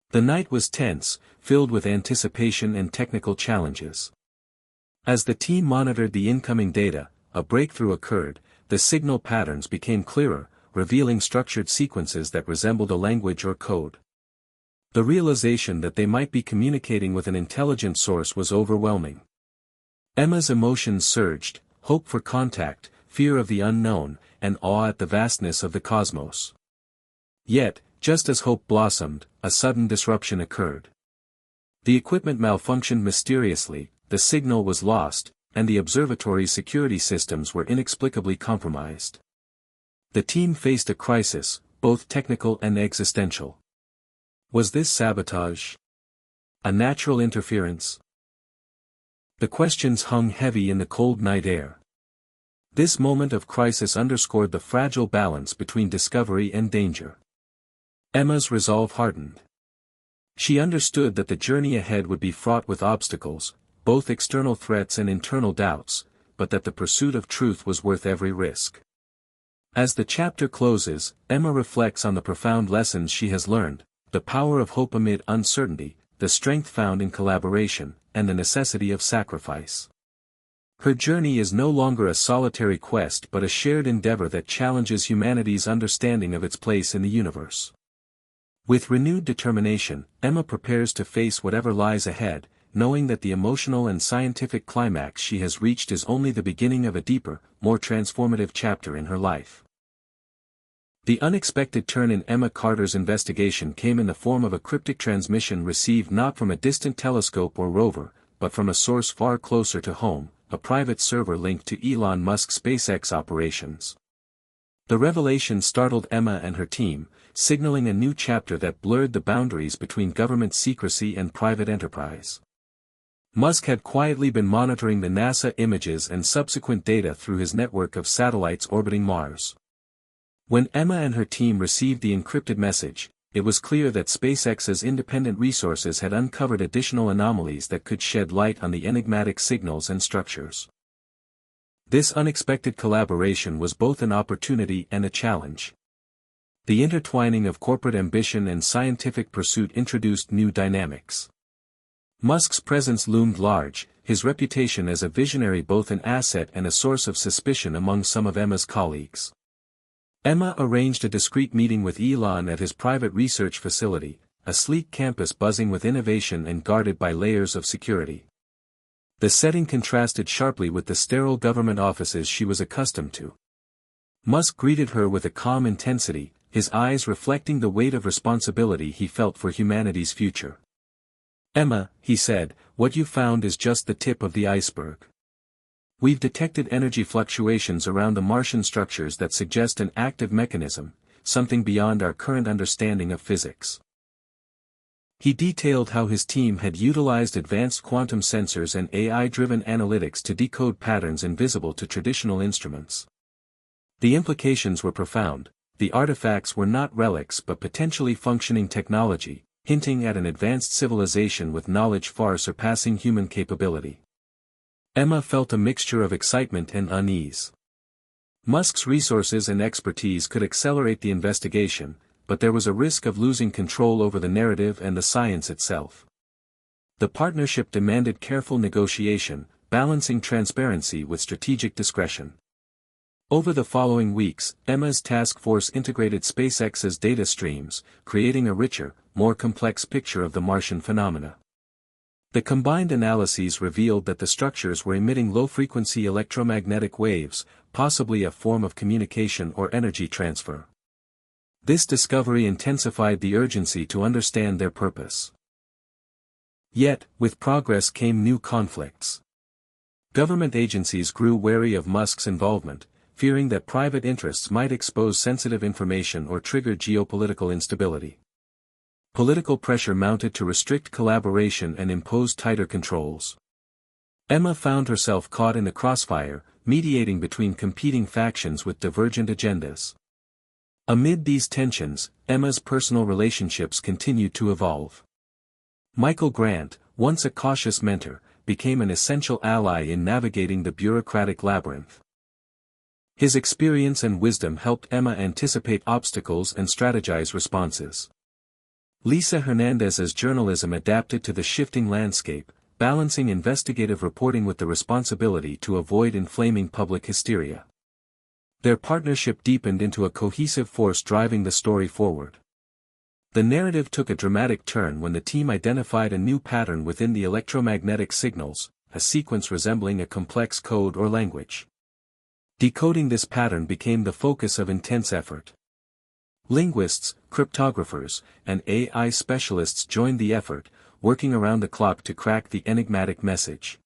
The night was tense, filled with anticipation and technical challenges. As the team monitored the incoming data, a breakthrough occurred. The signal patterns became clearer, revealing structured sequences that resembled a language or code. The realization that they might be communicating with an intelligent source was overwhelming. Emma's emotions surged, hope for contact, fear of the unknown, and awe at the vastness of the cosmos. Yet, just as hope blossomed, a sudden disruption occurred. The equipment malfunctioned mysteriously, the signal was lost, and the observatory's security systems were inexplicably compromised. The team faced a crisis, both technical and existential. Was this sabotage? A natural interference? The questions hung heavy in the cold night air. This moment of crisis underscored the fragile balance between discovery and danger. Emma's resolve hardened. She understood that the journey ahead would be fraught with obstacles, both external threats and internal doubts, but that the pursuit of truth was worth every risk. As the chapter closes, Emma reflects on the profound lessons she has learned, the power of hope amid uncertainty, the strength found in collaboration, and the necessity of sacrifice. Her journey is no longer a solitary quest but a shared endeavor that challenges humanity's understanding of its place in the universe. With renewed determination, Emma prepares to face whatever lies ahead, knowing that the emotional and scientific climax she has reached is only the beginning of a deeper, more transformative chapter in her life. The unexpected turn in Emma Carter's investigation came in the form of a cryptic transmission received not from a distant telescope or rover, but from a source far closer to home, a private server linked to Elon Musk's SpaceX operations. The revelation startled Emma and her team, signaling a new chapter that blurred the boundaries between government secrecy and private enterprise. Musk had quietly been monitoring the NASA images and subsequent data through his network of satellites orbiting Mars. When Emma and her team received the encrypted message, it was clear that SpaceX's independent resources had uncovered additional anomalies that could shed light on the enigmatic signals and structures. This unexpected collaboration was both an opportunity and a challenge. The intertwining of corporate ambition and scientific pursuit introduced new dynamics. Musk's presence loomed large, his reputation as a visionary both an asset and a source of suspicion among some of Emma's colleagues. Emma arranged a discreet meeting with Elon at his private research facility, a sleek campus buzzing with innovation and guarded by layers of security. The setting contrasted sharply with the sterile government offices she was accustomed to. Musk greeted her with a calm intensity, his eyes reflecting the weight of responsibility he felt for humanity's future. "Emma," he said, "what you found is just the tip of the iceberg. We've detected energy fluctuations around the Martian structures that suggest an active mechanism, something beyond our current understanding of physics." He detailed how his team had utilized advanced quantum sensors and AI-driven analytics to decode patterns invisible to traditional instruments. The implications were profound. The artifacts were not relics but potentially functioning technology, hinting at an advanced civilization with knowledge far surpassing human capability. Emma felt a mixture of excitement and unease. Musk's resources and expertise could accelerate the investigation, but there was a risk of losing control over the narrative and the science itself. The partnership demanded careful negotiation, balancing transparency with strategic discretion. Over the following weeks, Emma's task force integrated SpaceX's data streams, creating a richer, more complex picture of the Martian phenomena. The combined analyses revealed that the structures were emitting low-frequency electromagnetic waves, possibly a form of communication or energy transfer. This discovery intensified the urgency to understand their purpose. Yet, with progress came new conflicts. Government agencies grew wary of Musk's involvement, fearing that private interests might expose sensitive information or trigger geopolitical instability. Political pressure mounted to restrict collaboration and impose tighter controls. Emma found herself caught in the crossfire, mediating between competing factions with divergent agendas. Amid these tensions, Emma's personal relationships continued to evolve. Michael Grant, once a cautious mentor, became an essential ally in navigating the bureaucratic labyrinth. His experience and wisdom helped Emma anticipate obstacles and strategize responses. Lisa Hernandez's journalism adapted to the shifting landscape, balancing investigative reporting with the responsibility to avoid inflaming public hysteria. Their partnership deepened into a cohesive force driving the story forward. The narrative took a dramatic turn when the team identified a new pattern within the electromagnetic signals, a sequence resembling a complex code or language. Decoding this pattern became the focus of intense effort. Linguists, cryptographers, and AI specialists joined the effort, working around the clock to crack the enigmatic message.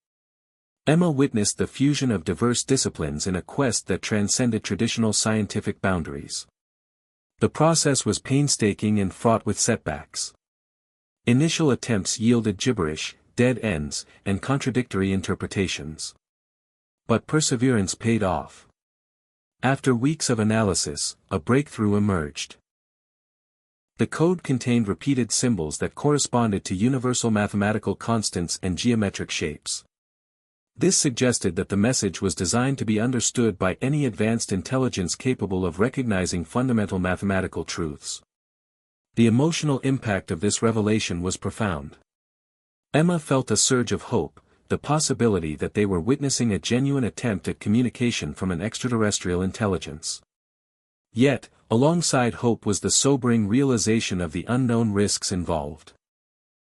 Emma witnessed the fusion of diverse disciplines in a quest that transcended traditional scientific boundaries. The process was painstaking and fraught with setbacks. Initial attempts yielded gibberish, dead ends, and contradictory interpretations. But perseverance paid off. After weeks of analysis, a breakthrough emerged. The code contained repeated symbols that corresponded to universal mathematical constants and geometric shapes. This suggested that the message was designed to be understood by any advanced intelligence capable of recognizing fundamental mathematical truths. The emotional impact of this revelation was profound. Emma felt a surge of hope, the possibility that they were witnessing a genuine attempt at communication from an extraterrestrial intelligence. Yet, alongside hope was the sobering realization of the unknown risks involved.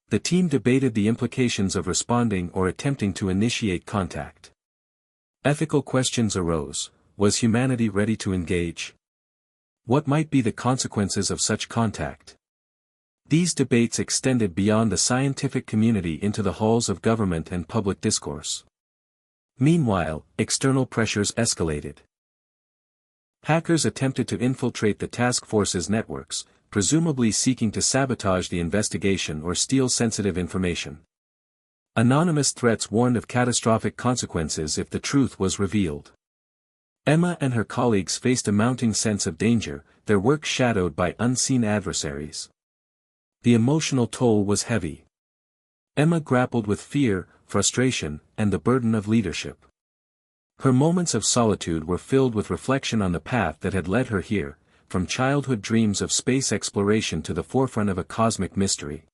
The team debated the implications of responding or attempting to initiate contact. Ethical questions arose. Was humanity ready to engage? What might be the consequences of such contact? These debates extended beyond the scientific community into the halls of government and public discourse. Meanwhile, external pressures escalated. Hackers attempted to infiltrate the task force's networks, presumably seeking to sabotage the investigation or steal sensitive information. Anonymous threats warned of catastrophic consequences if the truth was revealed. Emma and her colleagues faced a mounting sense of danger, their work shadowed by unseen adversaries. The emotional toll was heavy. Emma grappled with fear, frustration, and the burden of leadership. Her moments of solitude were filled with reflection on the path that had led her here, from childhood dreams of space exploration to the forefront of a cosmic mystery.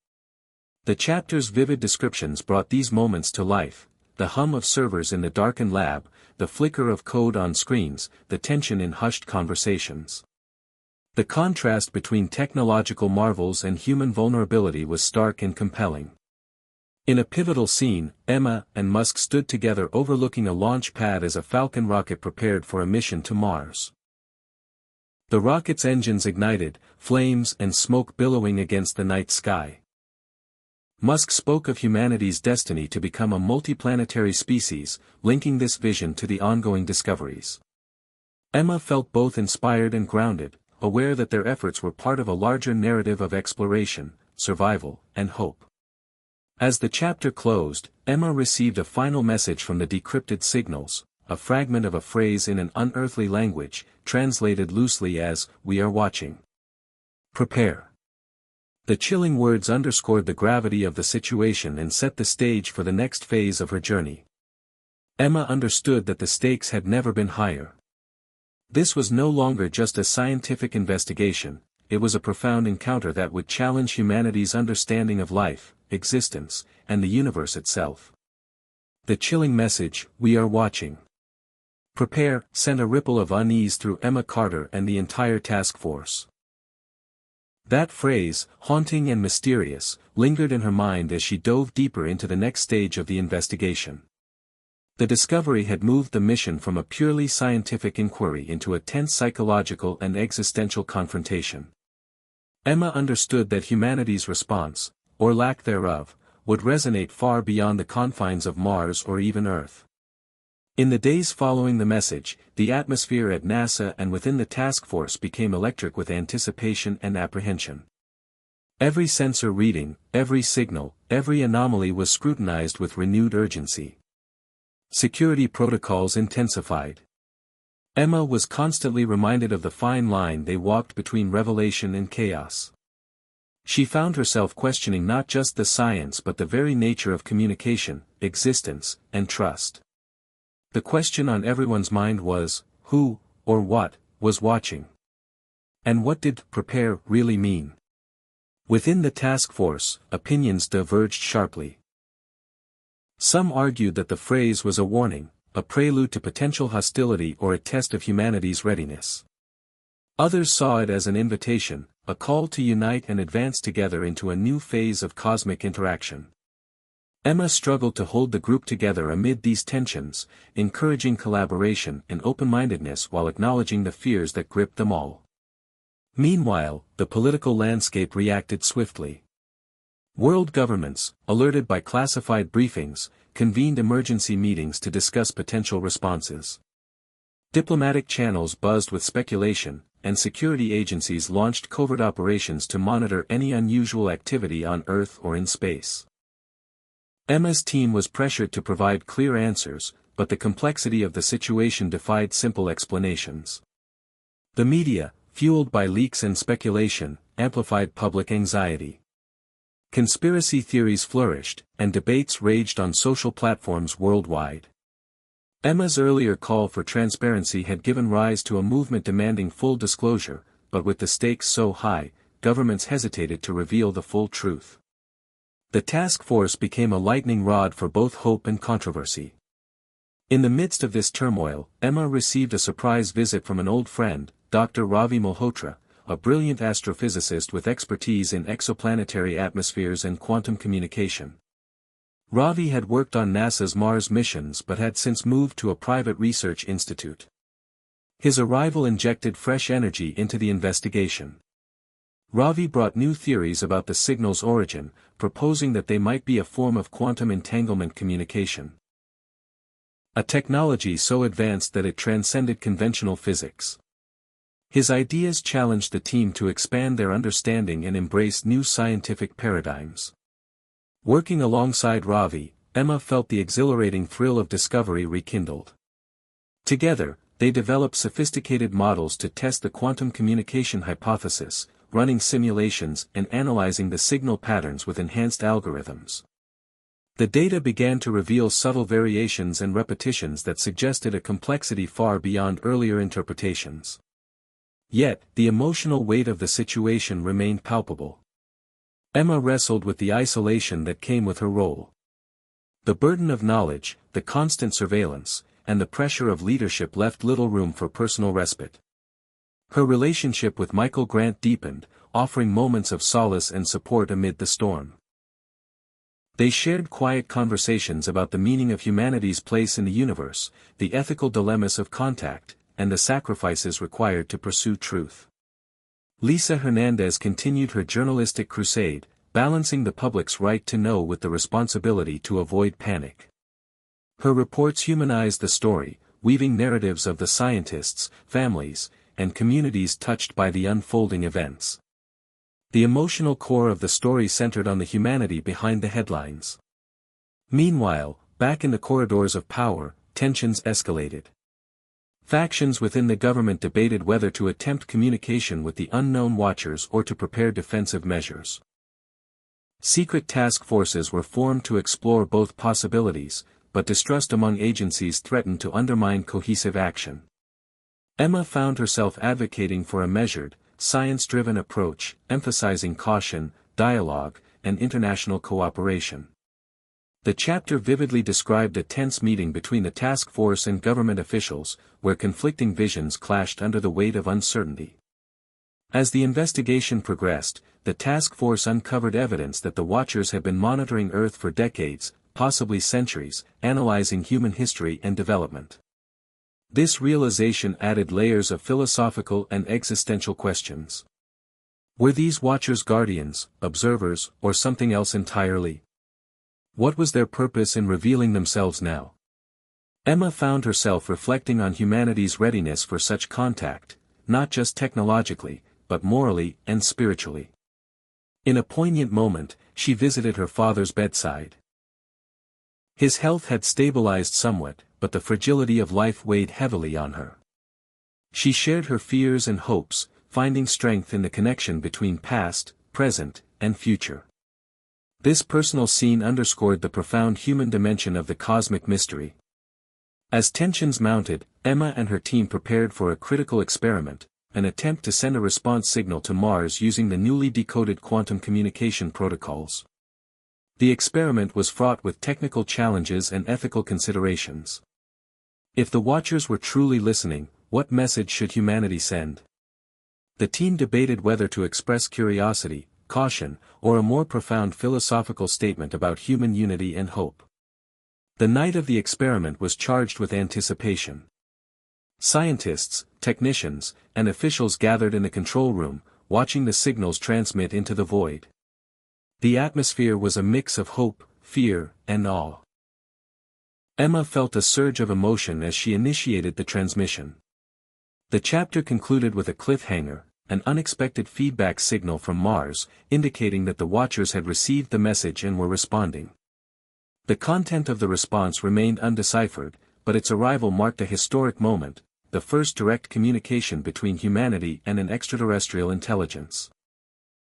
The chapter's vivid descriptions brought these moments to life, the hum of servers in the darkened lab, the flicker of code on screens, the tension in hushed conversations. The contrast between technological marvels and human vulnerability was stark and compelling. In a pivotal scene, Emma and Musk stood together overlooking a launch pad as a Falcon rocket prepared for a mission to Mars. The rocket's engines ignited, flames and smoke billowing against the night sky. Musk spoke of humanity's destiny to become a multiplanetary species, linking this vision to the ongoing discoveries. Emma felt both inspired and grounded, aware that their efforts were part of a larger narrative of exploration, survival, and hope. As the chapter closed, Emma received a final message from the decrypted signals, a fragment of a phrase in an unearthly language, translated loosely as, "We are watching. Prepare." The chilling words underscored the gravity of the situation and set the stage for the next phase of her journey. Emma understood that the stakes had never been higher. This was no longer just a scientific investigation, it was a profound encounter that would challenge humanity's understanding of life, existence, and the universe itself. The chilling message, "We are watching. Prepare," sent a ripple of unease through Emma Carter and the entire task force. That phrase, haunting and mysterious, lingered in her mind as she dove deeper into the next stage of the investigation. The discovery had moved the mission from a purely scientific inquiry into a tense psychological and existential confrontation. Emma understood that humanity's response, or lack thereof, would resonate far beyond the confines of Mars or even Earth. In the days following the message, the atmosphere at NASA and within the task force became electric with anticipation and apprehension. Every sensor reading, every signal, every anomaly was scrutinized with renewed urgency. Security protocols intensified. Emma was constantly reminded of the fine line they walked between revelation and chaos. She found herself questioning not just the science but the very nature of communication, existence, and trust. The question on everyone's mind was, who, or what, was watching? And what did "prepare" really mean? Within the task force, opinions diverged sharply. Some argued that the phrase was a warning, a prelude to potential hostility or a test of humanity's readiness. Others saw it as an invitation, a call to unite and advance together into a new phase of cosmic interaction. Emma struggled to hold the group together amid these tensions, encouraging collaboration and open-mindedness while acknowledging the fears that gripped them all. Meanwhile, the political landscape reacted swiftly. World governments, alerted by classified briefings, convened emergency meetings to discuss potential responses. Diplomatic channels buzzed with speculation, and security agencies launched covert operations to monitor any unusual activity on Earth or in space. Emma's team was pressured to provide clear answers, but the complexity of the situation defied simple explanations. The media, fueled by leaks and speculation, amplified public anxiety. Conspiracy theories flourished, and debates raged on social platforms worldwide. Emma's earlier call for transparency had given rise to a movement demanding full disclosure, but with the stakes so high, governments hesitated to reveal the full truth. The task force became a lightning rod for both hope and controversy. In the midst of this turmoil, Emma received a surprise visit from an old friend, Dr. Ravi Malhotra, a brilliant astrophysicist with expertise in exoplanetary atmospheres and quantum communication. Ravi had worked on NASA's Mars missions but had since moved to a private research institute. His arrival injected fresh energy into the investigation. Ravi brought new theories about the signal's origin, proposing that they might be a form of quantum entanglement communication. A technology so advanced that it transcended conventional physics. His ideas challenged the team to expand their understanding and embrace new scientific paradigms. Working alongside Ravi, Emma felt the exhilarating thrill of discovery rekindled. Together, they developed sophisticated models to test the quantum communication hypothesis, running simulations and analyzing the signal patterns with enhanced algorithms. The data began to reveal subtle variations and repetitions that suggested a complexity far beyond earlier interpretations. Yet, the emotional weight of the situation remained palpable. Emma wrestled with the isolation that came with her role. The burden of knowledge, the constant surveillance, and the pressure of leadership left little room for personal respite. Her relationship with Michael Grant deepened, offering moments of solace and support amid the storm. They shared quiet conversations about the meaning of humanity's place in the universe, the ethical dilemmas of contact, and the sacrifices required to pursue truth. Lisa Hernandez continued her journalistic crusade, balancing the public's right to know with the responsibility to avoid panic. Her reports humanized the story, weaving narratives of the scientists, families, and communities touched by the unfolding events. The emotional core of the story centered on the humanity behind the headlines. Meanwhile, back in the corridors of power, tensions escalated. Factions within the government debated whether to attempt communication with the unknown watchers or to prepare defensive measures. Secret task forces were formed to explore both possibilities, but distrust among agencies threatened to undermine cohesive action. Emma found herself advocating for a measured, science-driven approach, emphasizing caution, dialogue, and international cooperation. The chapter vividly described a tense meeting between the task force and government officials, where conflicting visions clashed under the weight of uncertainty. As the investigation progressed, the task force uncovered evidence that the Watchers had been monitoring Earth for decades, possibly centuries, analyzing human history and development. This realization added layers of philosophical and existential questions. Were these Watchers guardians, observers, or something else entirely? What was their purpose in revealing themselves now? Emma found herself reflecting on humanity's readiness for such contact, not just technologically, but morally and spiritually. In a poignant moment, she visited her father's bedside. His health had stabilized somewhat, but the fragility of life weighed heavily on her. She shared her fears and hopes, finding strength in the connection between past, present, and future. This personal scene underscored the profound human dimension of the cosmic mystery. As tensions mounted, Emma and her team prepared for a critical experiment, an attempt to send a response signal to Mars using the newly decoded quantum communication protocols. The experiment was fraught with technical challenges and ethical considerations. If the Watchers were truly listening, what message should humanity send? The team debated whether to express curiosity, caution, or a more profound philosophical statement about human unity and hope. The night of the experiment was charged with anticipation. Scientists, technicians, and officials gathered in the control room, watching the signals transmit into the void. The atmosphere was a mix of hope, fear, and awe. Emma felt a surge of emotion as she initiated the transmission. The chapter concluded with a cliffhanger, an unexpected feedback signal from Mars, indicating that the Watchers had received the message and were responding. The content of the response remained undeciphered, but its arrival marked a historic moment, the first direct communication between humanity and an extraterrestrial intelligence.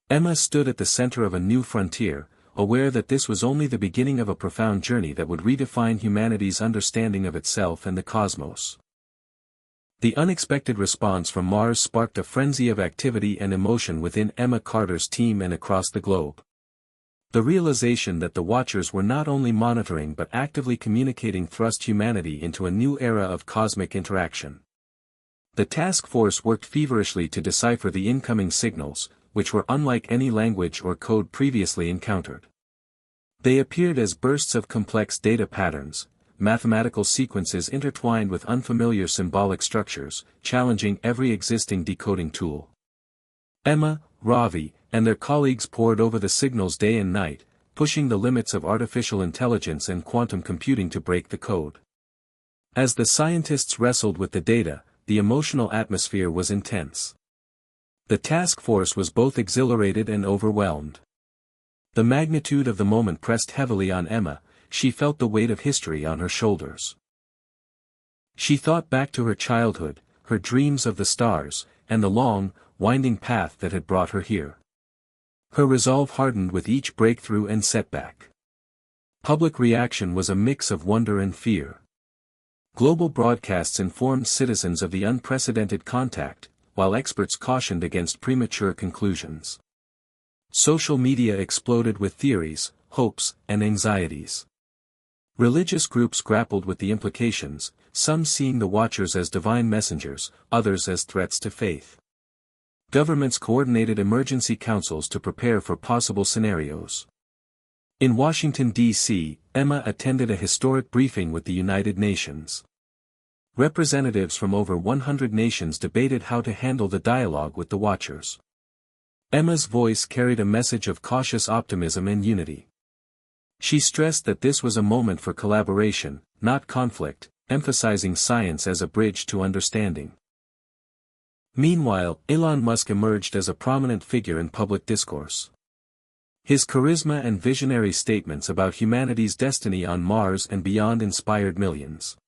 Emma stood at the center of a new frontier, aware that this was only the beginning of a profound journey that would redefine humanity's understanding of itself and the cosmos. The unexpected response from Mars sparked a frenzy of activity and emotion within Emma Carter's team and across the globe. The realization that the Watchers were not only monitoring but actively communicating thrust humanity into a new era of cosmic interaction. The task force worked feverishly to decipher the incoming signals, which were unlike any language or code previously encountered. They appeared as bursts of complex data patterns, mathematical sequences intertwined with unfamiliar symbolic structures, challenging every existing decoding tool. Emma, Ravi, and their colleagues pored over the signals day and night, pushing the limits of artificial intelligence and quantum computing to break the code. As the scientists wrestled with the data, the emotional atmosphere was intense. The task force was both exhilarated and overwhelmed. The magnitude of the moment pressed heavily on Emma. She felt the weight of history on her shoulders. She thought back to her childhood, her dreams of the stars, and the long, winding path that had brought her here. Her resolve hardened with each breakthrough and setback. Public reaction was a mix of wonder and fear. Global broadcasts informed citizens of the unprecedented contact, while experts cautioned against premature conclusions. Social media exploded with theories, hopes, and anxieties. Religious groups grappled with the implications, some seeing the Watchers as divine messengers, others as threats to faith. Governments coordinated emergency councils to prepare for possible scenarios. In Washington, D.C., Emma attended a historic briefing with the United Nations. Representatives from over 100 nations debated how to handle the dialogue with the Watchers. Emma's voice carried a message of cautious optimism and unity. She stressed that this was a moment for collaboration, not conflict, emphasizing science as a bridge to understanding. Meanwhile, Elon Musk emerged as a prominent figure in public discourse. His charisma and visionary statements about humanity's destiny on Mars and beyond inspired millions.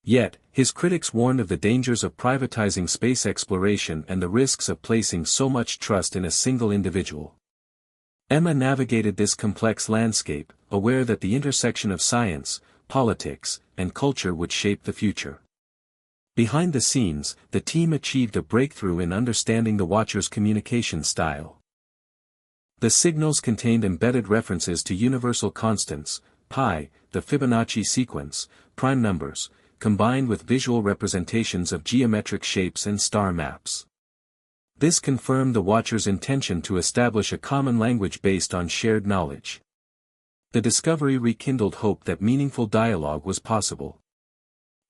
Yet, his critics warned of the dangers of privatizing space exploration and the risks of placing so much trust in a single individual. Emma navigated this complex landscape, aware that the intersection of science, politics, and culture would shape the future. Behind the scenes, the team achieved a breakthrough in understanding the Watchers' communication style. The signals contained embedded references to universal constants, pi, the Fibonacci sequence, prime numbers, combined with visual representations of geometric shapes and star maps. This confirmed the Watchers' intention to establish a common language based on shared knowledge. The discovery rekindled hope that meaningful dialogue was possible.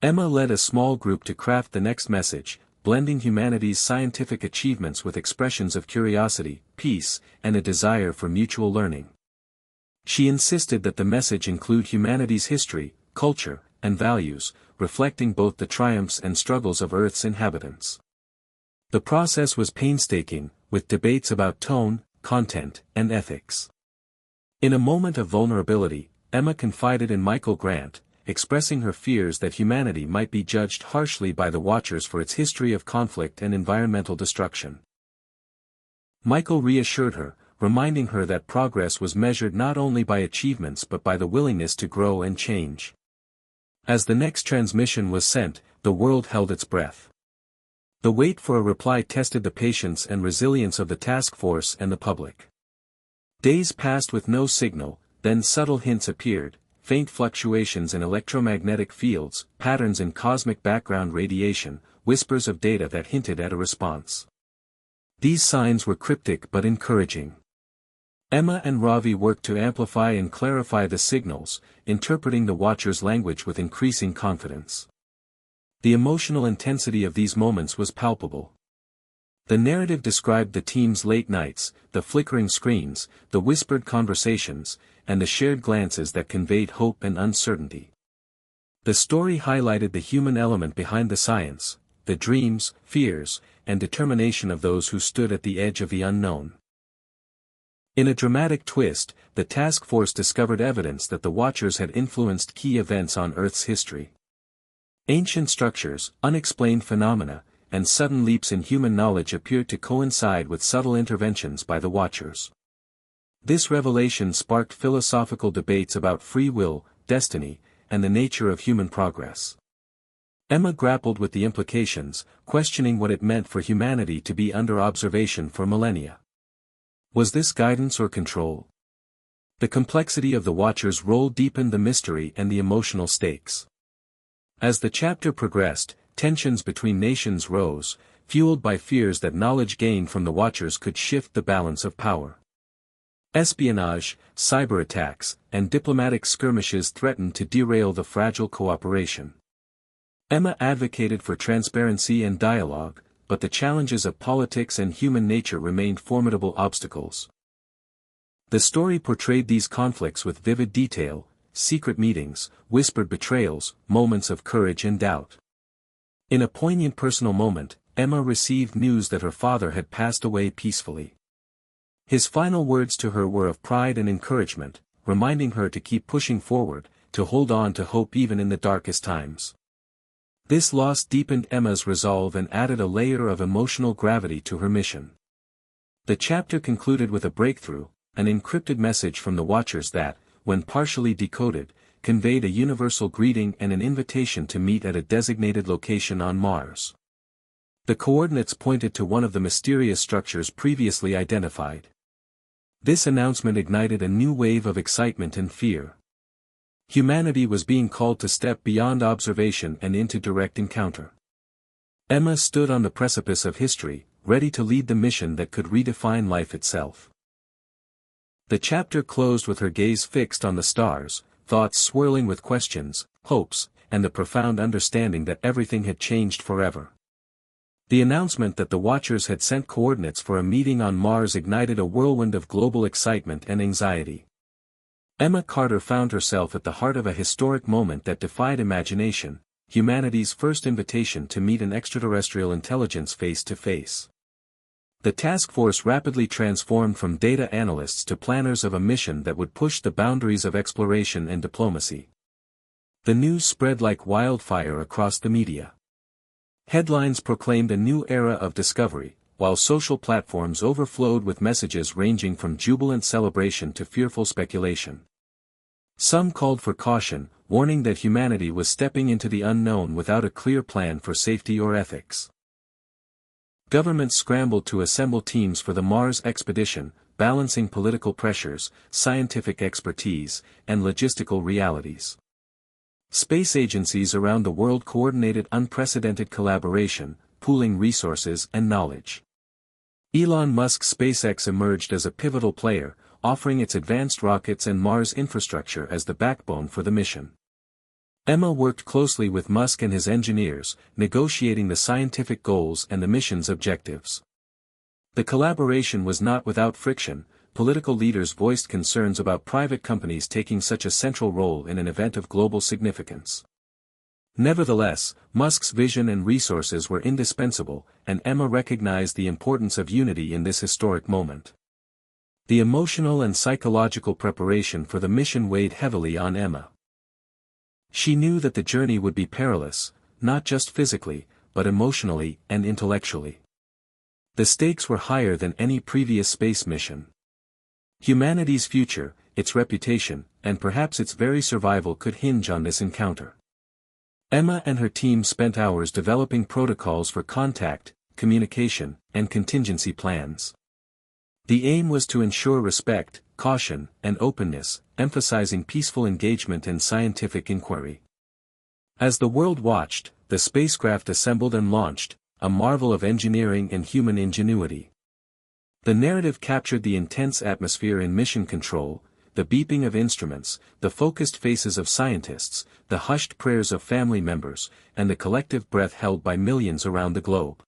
Emma led a small group to craft the next message, blending humanity's scientific achievements with expressions of curiosity, peace, and a desire for mutual learning. She insisted that the message include humanity's history, culture, and values, reflecting both the triumphs and struggles of Earth's inhabitants. The process was painstaking, with debates about tone, content, and ethics. In a moment of vulnerability, Emma confided in Michael Grant, expressing her fears that humanity might be judged harshly by the Watchers for its history of conflict and environmental destruction. Michael reassured her, reminding her that progress was measured not only by achievements but by the willingness to grow and change. As the next transmission was sent, the world held its breath. The wait for a reply tested the patience and resilience of the task force and the public. Days passed with no signal, then subtle hints appeared, faint fluctuations in electromagnetic fields, patterns in cosmic background radiation, whispers of data that hinted at a response. These signs were cryptic but encouraging. Emma and Ravi worked to amplify and clarify the signals, interpreting the Watchers' language with increasing confidence. The emotional intensity of these moments was palpable. The narrative described the team's late nights, the flickering screens, the whispered conversations, and the shared glances that conveyed hope and uncertainty. The story highlighted the human element behind the science, the dreams, fears, and determination of those who stood at the edge of the unknown. In a dramatic twist, the task force discovered evidence that the Watchers had influenced key events on Earth's history. Ancient structures, unexplained phenomena, and sudden leaps in human knowledge appeared to coincide with subtle interventions by the Watchers. This revelation sparked philosophical debates about free will, destiny, and the nature of human progress. Emma grappled with the implications, questioning what it meant for humanity to be under observation for millennia. Was this guidance or control? The complexity of the Watchers' role deepened the mystery and the emotional stakes. As the chapter progressed, tensions between nations rose, fueled by fears that knowledge gained from the Watchers could shift the balance of power. Espionage, cyber attacks, and diplomatic skirmishes threatened to derail the fragile cooperation. Emma advocated for transparency and dialogue, but the challenges of politics and human nature remained formidable obstacles. The story portrayed these conflicts with vivid detail: secret meetings, whispered betrayals, moments of courage and doubt. In a poignant personal moment, Emma received news that her father had passed away peacefully. His final words to her were of pride and encouragement, reminding her to keep pushing forward, to hold on to hope even in the darkest times. This loss deepened Emma's resolve and added a layer of emotional gravity to her mission. The chapter concluded with a breakthrough, an encrypted message from the Watchers that, when partially decoded, conveyed a universal greeting and an invitation to meet at a designated location on Mars. The coordinates pointed to one of the mysterious structures previously identified. This announcement ignited a new wave of excitement and fear. Humanity was being called to step beyond observation and into direct encounter. Emma stood on the precipice of history, ready to lead the mission that could redefine life itself. The chapter closed with her gaze fixed on the stars, thoughts swirling with questions, hopes, and the profound understanding that everything had changed forever. The announcement that the Watchers had sent coordinates for a meeting on Mars ignited a whirlwind of global excitement and anxiety. Emma Carter found herself at the heart of a historic moment that defied imagination: humanity's first invitation to meet an extraterrestrial intelligence face to face. The task force rapidly transformed from data analysts to planners of a mission that would push the boundaries of exploration and diplomacy. The news spread like wildfire across the media. Headlines proclaimed a new era of discovery, while social platforms overflowed with messages ranging from jubilant celebration to fearful speculation. Some called for caution, warning that humanity was stepping into the unknown without a clear plan for safety or ethics. Governments scrambled to assemble teams for the Mars expedition, balancing political pressures, scientific expertise, and logistical realities. Space agencies around the world coordinated unprecedented collaboration, pooling resources and knowledge. Elon Musk's SpaceX emerged as a pivotal player, offering its advanced rockets and Mars infrastructure as the backbone for the mission. Emma worked closely with Musk and his engineers, negotiating the scientific goals and the mission's objectives. The collaboration was not without friction. Political leaders voiced concerns about private companies taking such a central role in an event of global significance. Nevertheless, Musk's vision and resources were indispensable, and Emma recognized the importance of unity in this historic moment. The emotional and psychological preparation for the mission weighed heavily on Emma. She knew that the journey would be perilous, not just physically, but emotionally and intellectually. The stakes were higher than any previous space mission. Humanity's future, its reputation, and perhaps its very survival could hinge on this encounter. Emma and her team spent hours developing protocols for contact, communication, and contingency plans. The aim was to ensure respect, caution, and openness, emphasizing peaceful engagement and scientific inquiry. As the world watched, the spacecraft assembled and launched, a marvel of engineering and human ingenuity. The narrative captured the intense atmosphere in mission control, the beeping of instruments, the focused faces of scientists, the hushed prayers of family members, and the collective breath held by millions around the globe.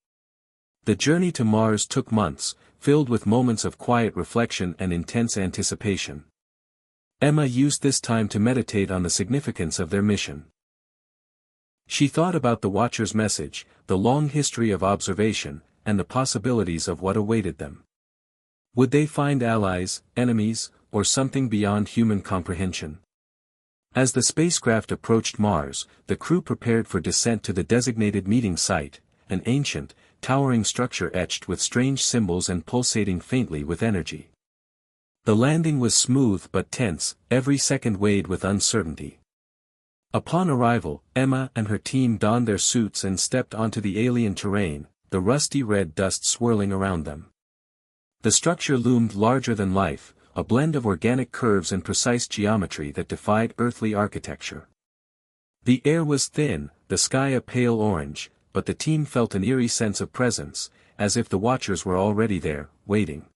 The journey to Mars took months, filled with moments of quiet reflection and intense anticipation. Emma used this time to meditate on the significance of their mission. She thought about the Watcher's message, the long history of observation, and the possibilities of what awaited them. Would they find allies, enemies, or something beyond human comprehension? As the spacecraft approached Mars, the crew prepared for descent to the designated meeting site, an ancient, towering structure etched with strange symbols and pulsating faintly with energy. The landing was smooth but tense, every second weighed with uncertainty. Upon arrival, Emma and her team donned their suits and stepped onto the alien terrain, the rusty red dust swirling around them. The structure loomed larger than life, a blend of organic curves and precise geometry that defied earthly architecture. The air was thin, the sky a pale orange, but the team felt an eerie sense of presence, as if the Watchers were already there, waiting.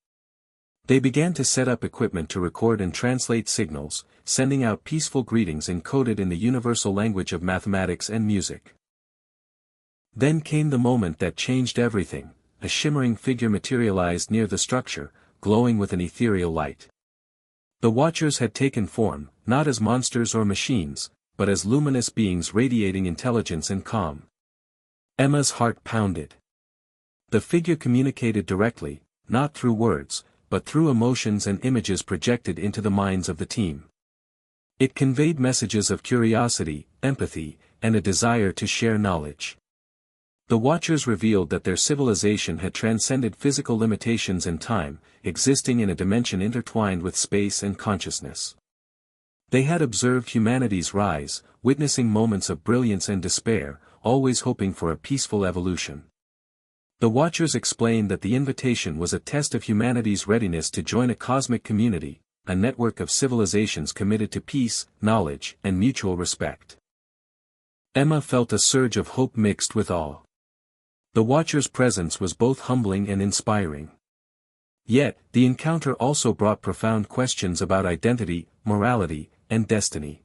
They began to set up equipment to record and translate signals, sending out peaceful greetings encoded in the universal language of mathematics and music. Then came the moment that changed everything. A shimmering figure materialized near the structure, glowing with an ethereal light. The Watchers had taken form, not as monsters or machines, but as luminous beings radiating intelligence and calm. Emma's heart pounded. The figure communicated directly, not through words, but through emotions and images projected into the minds of the team. It conveyed messages of curiosity, empathy, and a desire to share knowledge. The Watchers revealed that their civilization had transcended physical limitations and time, existing in a dimension intertwined with space and consciousness. They had observed humanity's rise, witnessing moments of brilliance and despair, always hoping for a peaceful evolution. The Watchers explained that the invitation was a test of humanity's readiness to join a cosmic community, a network of civilizations committed to peace, knowledge, and mutual respect. Emma felt a surge of hope mixed with awe. The Watcher's presence was both humbling and inspiring. Yet, the encounter also brought profound questions about identity, morality, and destiny.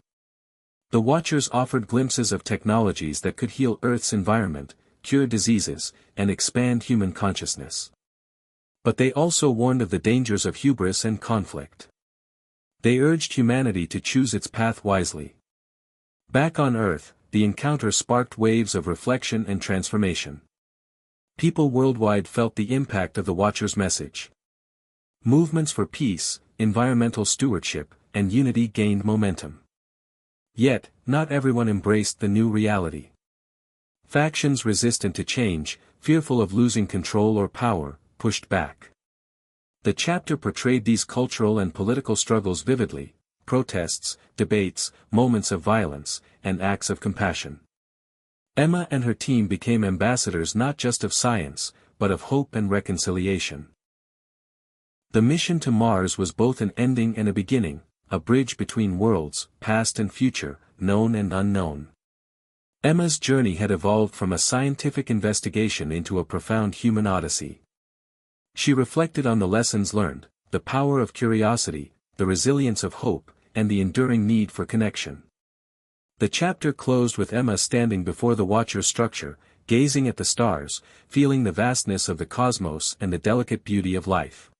The Watchers offered glimpses of technologies that could heal Earth's environment, cure diseases, and expand human consciousness. But they also warned of the dangers of hubris and conflict. They urged humanity to choose its path wisely. Back on Earth, the encounter sparked waves of reflection and transformation. People worldwide felt the impact of the Watcher's message. Movements for peace, environmental stewardship, and unity gained momentum. Yet, not everyone embraced the new reality. Factions resistant to change, fearful of losing control or power, pushed back. The chapter portrayed these cultural and political struggles vividly: protests, debates, moments of violence, and acts of compassion. Emma and her team became ambassadors not just of science, but of hope and reconciliation. The mission to Mars was both an ending and a beginning, a bridge between worlds, past and future, known and unknown. Emma's journey had evolved from a scientific investigation into a profound human odyssey. She reflected on the lessons learned, the power of curiosity, the resilience of hope, and the enduring need for connection. The chapter closed with Emma standing before the Watcher's structure, gazing at the stars, feeling the vastness of the cosmos and the delicate beauty of life.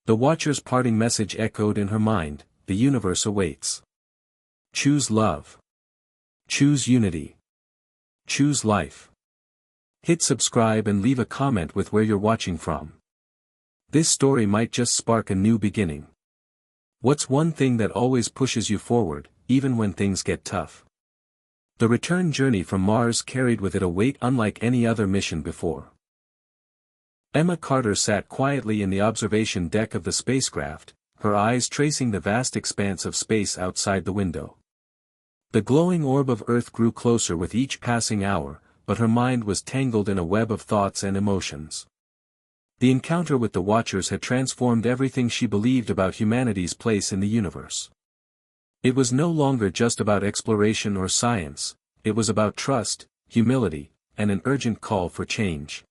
The Watcher's parting message echoed in her mind: the universe awaits. Choose love. Choose unity. Choose life. Hit subscribe and leave a comment with where you're watching from. This story might just spark a new beginning. What's one thing that always pushes you forward, even when things get tough? The return journey from Mars carried with it a weight unlike any other mission before. Emma Carter sat quietly in the observation deck of the spacecraft, her eyes tracing the vast expanse of space outside the window. The glowing orb of Earth grew closer with each passing hour, but her mind was tangled in a web of thoughts and emotions. The encounter with the Watchers had transformed everything she believed about humanity's place in the universe. It was no longer just about exploration or science, it was about trust, humility, and an urgent call for change.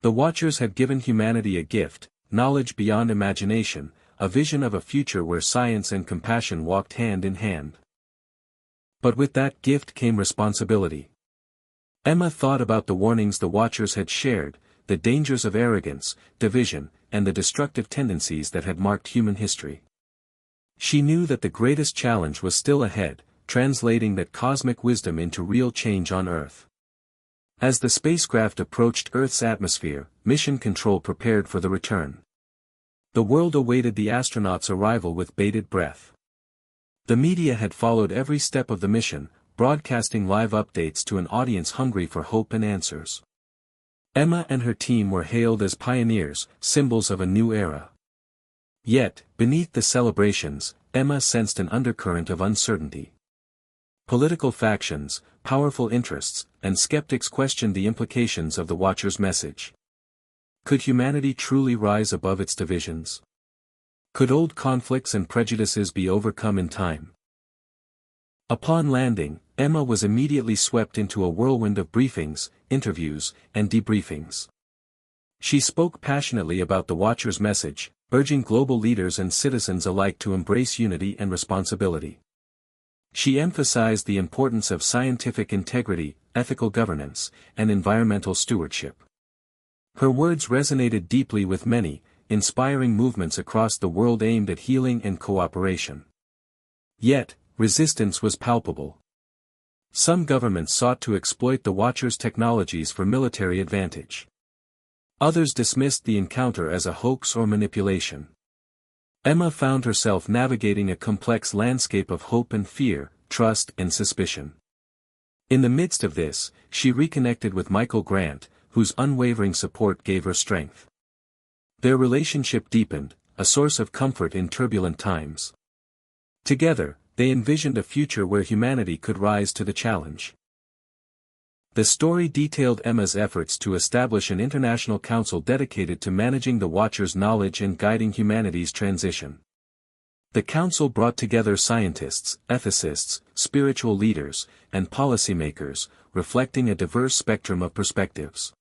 The Watchers had given humanity a gift, knowledge beyond imagination, a vision of a future where science and compassion walked hand in hand. But with that gift came responsibility. Emma thought about the warnings the Watchers had shared: the dangers of arrogance, division, and the destructive tendencies that had marked human history. She knew that the greatest challenge was still ahead, translating that cosmic wisdom into real change on Earth. As the spacecraft approached Earth's atmosphere, Mission Control prepared for the return. The world awaited the astronauts' arrival with bated breath. The media had followed every step of the mission, broadcasting live updates to an audience hungry for hope and answers. Emma and her team were hailed as pioneers, symbols of a new era. Yet, beneath the celebrations, Emma sensed an undercurrent of uncertainty. Political factions, powerful interests, and skeptics questioned the implications of the Watcher's message. Could humanity truly rise above its divisions? Could old conflicts and prejudices be overcome in time? Upon landing, Emma was immediately swept into a whirlwind of briefings, interviews, and debriefings. She spoke passionately about the Watcher's message, urging global leaders and citizens alike to embrace unity and responsibility. She emphasized the importance of scientific integrity, ethical governance, and environmental stewardship. Her words resonated deeply with many, inspiring movements across the world aimed at healing and cooperation. Yet, resistance was palpable. Some governments sought to exploit the Watcher's technologies for military advantage. Others dismissed the encounter as a hoax or manipulation. Emma found herself navigating a complex landscape of hope and fear, trust and suspicion. In the midst of this, she reconnected with Michael Grant, whose unwavering support gave her strength. Their relationship deepened, a source of comfort in turbulent times. Together, they envisioned a future where humanity could rise to the challenge. The story detailed Emma's efforts to establish an international council dedicated to managing the Watcher's knowledge and guiding humanity's transition. The council brought together scientists, ethicists, spiritual leaders, and policymakers, reflecting a diverse spectrum of perspectives.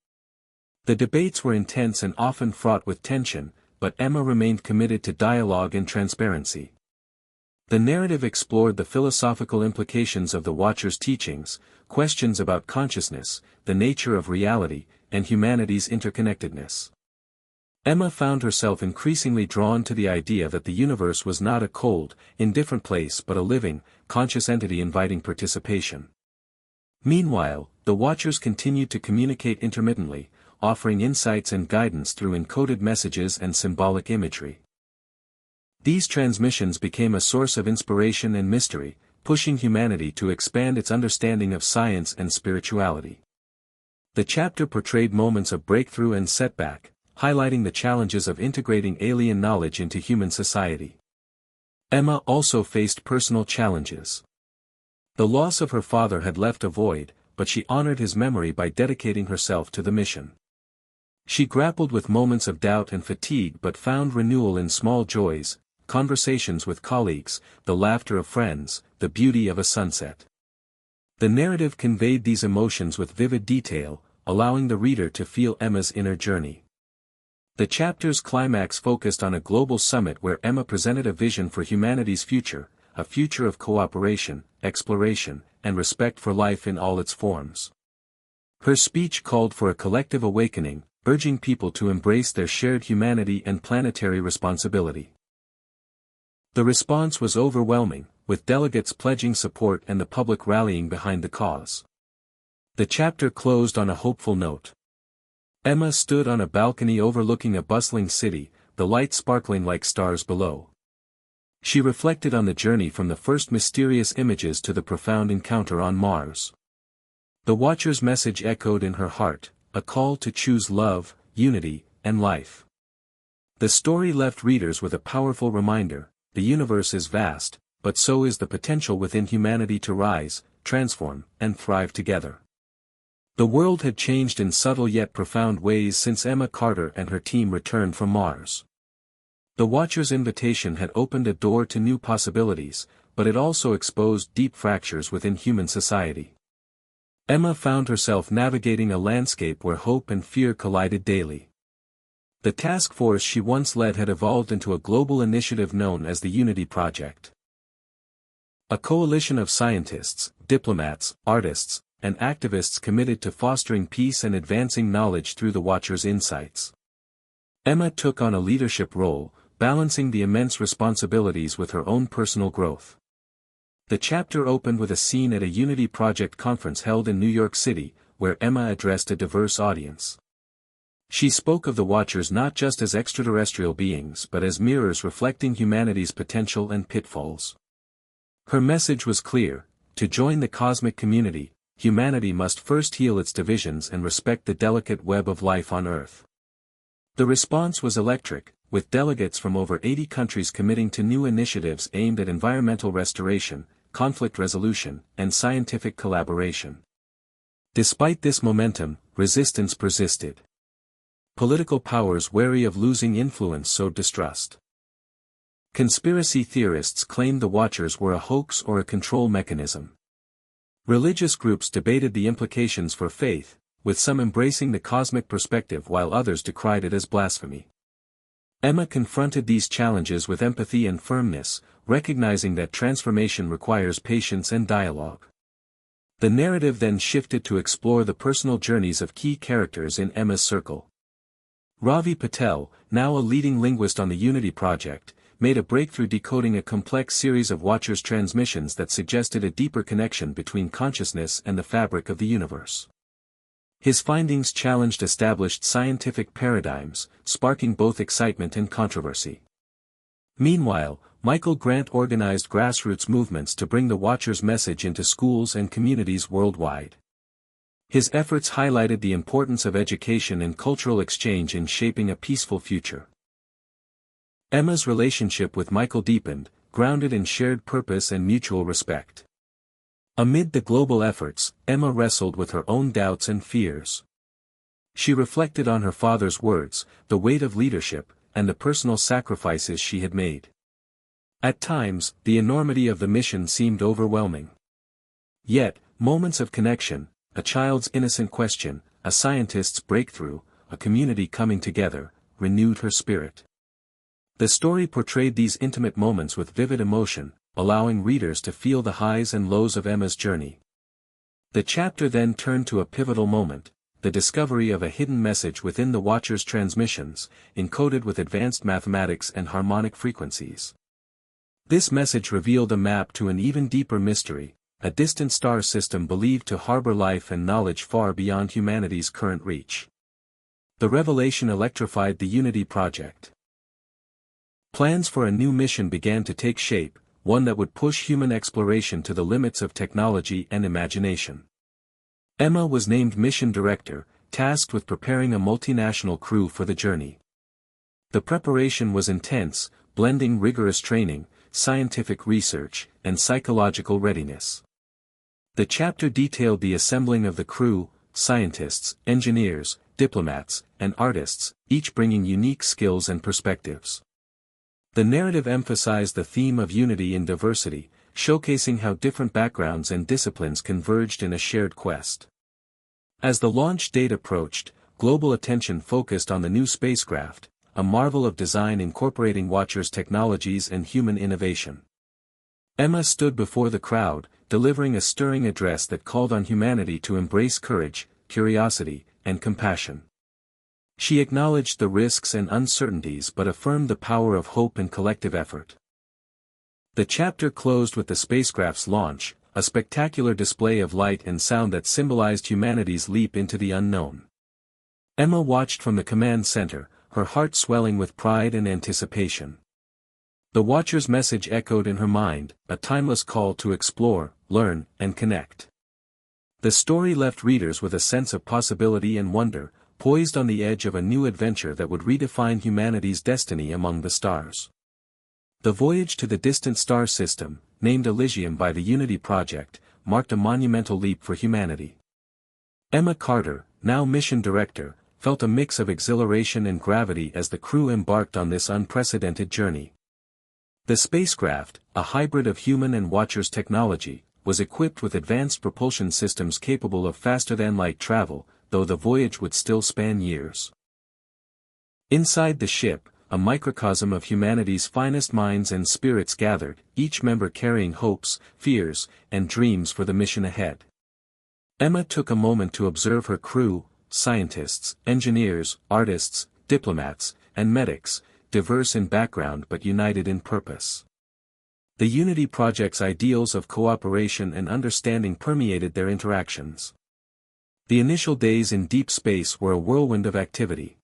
The debates were intense and often fraught with tension, but Emma remained committed to dialogue and transparency. The narrative explored the philosophical implications of the Watcher's teachings, questions about consciousness, the nature of reality, and humanity's interconnectedness. Emma found herself increasingly drawn to the idea that the universe was not a cold, indifferent place but a living, conscious entity inviting participation. Meanwhile, the Watchers continued to communicate intermittently, offering insights and guidance through encoded messages and symbolic imagery. These transmissions became a source of inspiration and mystery, pushing humanity to expand its understanding of science and spirituality. The chapter portrayed moments of breakthrough and setback, highlighting the challenges of integrating alien knowledge into human society. Emma also faced personal challenges. The loss of her father had left a void, but she honored his memory by dedicating herself to the mission. She grappled with moments of doubt and fatigue but found renewal in small joys, conversations with colleagues, the laughter of friends, the beauty of a sunset. The narrative conveyed these emotions with vivid detail, allowing the reader to feel Emma's inner journey. The chapter's climax focused on a global summit where Emma presented a vision for humanity's future, a future of cooperation, exploration, and respect for life in all its forms. Her speech called for a collective awakening, urging people to embrace their shared humanity and planetary responsibility. The response was overwhelming, with delegates pledging support and the public rallying behind the cause. The chapter closed on a hopeful note. Emma stood on a balcony overlooking a bustling city, the lights sparkling like stars below. She reflected on the journey from the first mysterious images to the profound encounter on Mars. The Watcher's message echoed in her heart, a call to choose love, unity, and life. The story left readers with a powerful reminder: the universe is vast, but so is the potential within humanity to rise, transform, and thrive together. The world had changed in subtle yet profound ways since Emma Carter and her team returned from Mars. The Watcher's invitation had opened a door to new possibilities, but it also exposed deep fractures within human society. Emma found herself navigating a landscape where hope and fear collided daily. The task force she once led had evolved into a global initiative known as the Unity Project. A coalition of scientists, diplomats, artists, and activists committed to fostering peace and advancing knowledge through the Watchers' insights. Emma took on a leadership role, balancing the immense responsibilities with her own personal growth. The chapter opened with a scene at a Unity Project conference held in New York City, where Emma addressed a diverse audience. She spoke of the Watchers not just as extraterrestrial beings but as mirrors reflecting humanity's potential and pitfalls. Her message was clear: to join the cosmic community, humanity must first heal its divisions and respect the delicate web of life on Earth. The response was electric, with delegates from over 80 countries committing to new initiatives aimed at environmental restoration, conflict resolution, and scientific collaboration. Despite this momentum, resistance persisted. Political powers wary of losing influence sowed distrust. Conspiracy theorists claimed the Watchers were a hoax or a control mechanism. Religious groups debated the implications for faith, with some embracing the cosmic perspective while others decried it as blasphemy. Emma confronted these challenges with empathy and firmness, recognizing that transformation requires patience and dialogue. The narrative then shifted to explore the personal journeys of key characters in Emma's circle. Ravi Patel, now a leading linguist on the Unity Project, made a breakthrough decoding a complex series of Watchers' transmissions that suggested a deeper connection between consciousness and the fabric of the universe. His findings challenged established scientific paradigms, sparking both excitement and controversy. Meanwhile, Michael Grant organized grassroots movements to bring the Watchers' message into schools and communities worldwide. His efforts highlighted the importance of education and cultural exchange in shaping a peaceful future. Emma's relationship with Michael deepened, grounded in shared purpose and mutual respect. Amid the global efforts, Emma wrestled with her own doubts and fears. She reflected on her father's words, the weight of leadership, and the personal sacrifices she had made. At times, the enormity of the mission seemed overwhelming. Yet, moments of connection, a child's innocent question, a scientist's breakthrough, a community coming together, renewed her spirit. The story portrayed these intimate moments with vivid emotion, allowing readers to feel the highs and lows of Emma's journey. The chapter then turned to a pivotal moment, the discovery of a hidden message within the Watchers' transmissions, encoded with advanced mathematics and harmonic frequencies. This message revealed a map to an even deeper mystery, a distant star system believed to harbor life and knowledge far beyond humanity's current reach. The revelation electrified the Unity Project. Plans for a new mission began to take shape, one that would push human exploration to the limits of technology and imagination. Emma was named Mission Director, tasked with preparing a multinational crew for the journey. The preparation was intense, blending rigorous training, scientific research, and psychological readiness. The chapter detailed the assembling of the crew, scientists, engineers, diplomats, and artists, each bringing unique skills and perspectives. The narrative emphasized the theme of unity in diversity, showcasing how different backgrounds and disciplines converged in a shared quest. As the launch date approached, global attention focused on the new spacecraft, a marvel of design incorporating Watchers' technologies and human innovation. Emma stood before the crowd, delivering a stirring address that called on humanity to embrace courage, curiosity, and compassion. She acknowledged the risks and uncertainties but affirmed the power of hope and collective effort. The chapter closed with the spacecraft's launch, a spectacular display of light and sound that symbolized humanity's leap into the unknown. Emma watched from the command center, her heart swelling with pride and anticipation. The Watcher's message echoed in her mind, a timeless call to explore, learn, and connect. The story left readers with a sense of possibility and wonder, poised on the edge of a new adventure that would redefine humanity's destiny among the stars. The voyage to the distant star system, named Elysium by the Unity Project, marked a monumental leap for humanity. Emma Carter, now Mission Director, felt a mix of exhilaration and gravity as the crew embarked on this unprecedented journey. The spacecraft, a hybrid of human and Watchers technology, was equipped with advanced propulsion systems capable of faster-than-light travel, though the voyage would still span years. Inside the ship, a microcosm of humanity's finest minds and spirits gathered, each member carrying hopes, fears, and dreams for the mission ahead. Emma took a moment to observe her crew, scientists, engineers, artists, diplomats, and medics, diverse in background but united in purpose. The Unity Project's ideals of cooperation and understanding permeated their interactions. The initial days in deep space were a whirlwind of activity.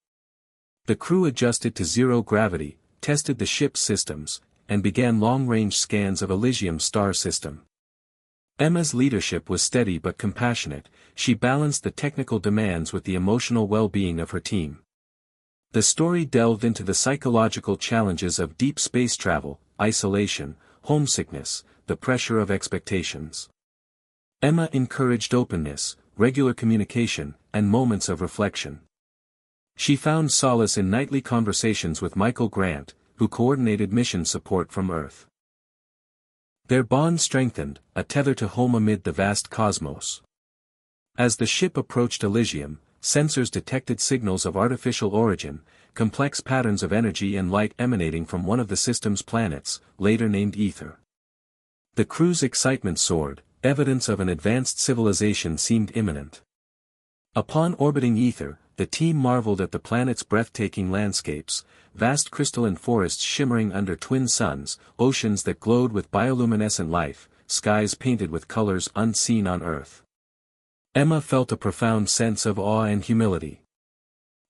The crew adjusted to zero gravity, tested the ship's systems, and began long-range scans of Elysium's star system. Emma's leadership was steady but compassionate. She balanced the technical demands with the emotional well-being of her team. The story delved into the psychological challenges of deep space travel, isolation, homesickness, the pressure of expectations. Emma encouraged openness, regular communication, and moments of reflection. She found solace in nightly conversations with Michael Grant, who coordinated mission support from Earth. Their bond strengthened, a tether to home amid the vast cosmos. As the ship approached Elysium, sensors detected signals of artificial origin, complex patterns of energy and light emanating from one of the system's planets, later named Ether. The crew's excitement soared, evidence of an advanced civilization seemed imminent. Upon orbiting Ether, the team marveled at the planet's breathtaking landscapes, vast crystalline forests shimmering under twin suns, oceans that glowed with bioluminescent life, skies painted with colors unseen on Earth. Emma felt a profound sense of awe and humility.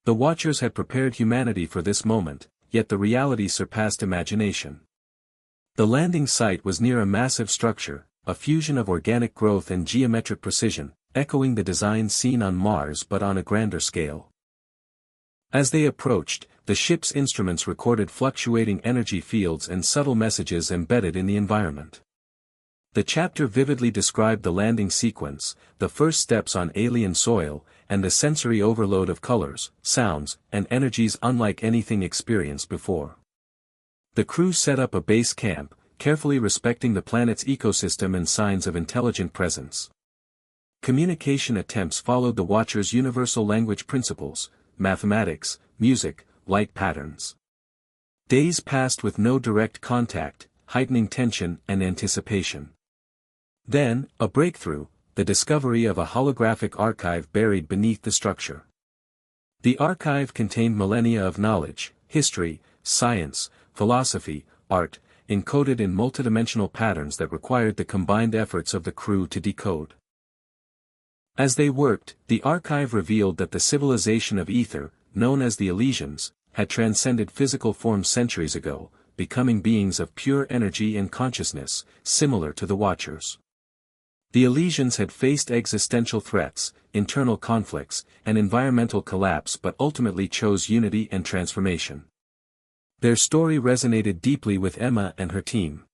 The Watchers had prepared humanity for this moment, yet the reality surpassed imagination. The landing site was near a massive structure, a fusion of organic growth and geometric precision, echoing the design seen on Mars but on a grander scale. As they approached, the ship's instruments recorded fluctuating energy fields and subtle messages embedded in the environment. The chapter vividly described the landing sequence, the first steps on alien soil, and the sensory overload of colors, sounds, and energies unlike anything experienced before. The crew set up a base camp, carefully respecting the planet's ecosystem and signs of intelligent presence. Communication attempts followed the Watchers' universal language principles: mathematics, music, light patterns. Days passed with no direct contact, heightening tension and anticipation. Then, a breakthrough, the discovery of a holographic archive buried beneath the structure. The archive contained millennia of knowledge, history, science, philosophy, art, encoded in multidimensional patterns that required the combined efforts of the crew to decode. As they worked, the archive revealed that the civilization of Ether, known as the Elysians, had transcended physical forms centuries ago, becoming beings of pure energy and consciousness, similar to the Watchers. The Elysians had faced existential threats, internal conflicts, and environmental collapse but ultimately chose unity and transformation. Their story resonated deeply with Emma and her team.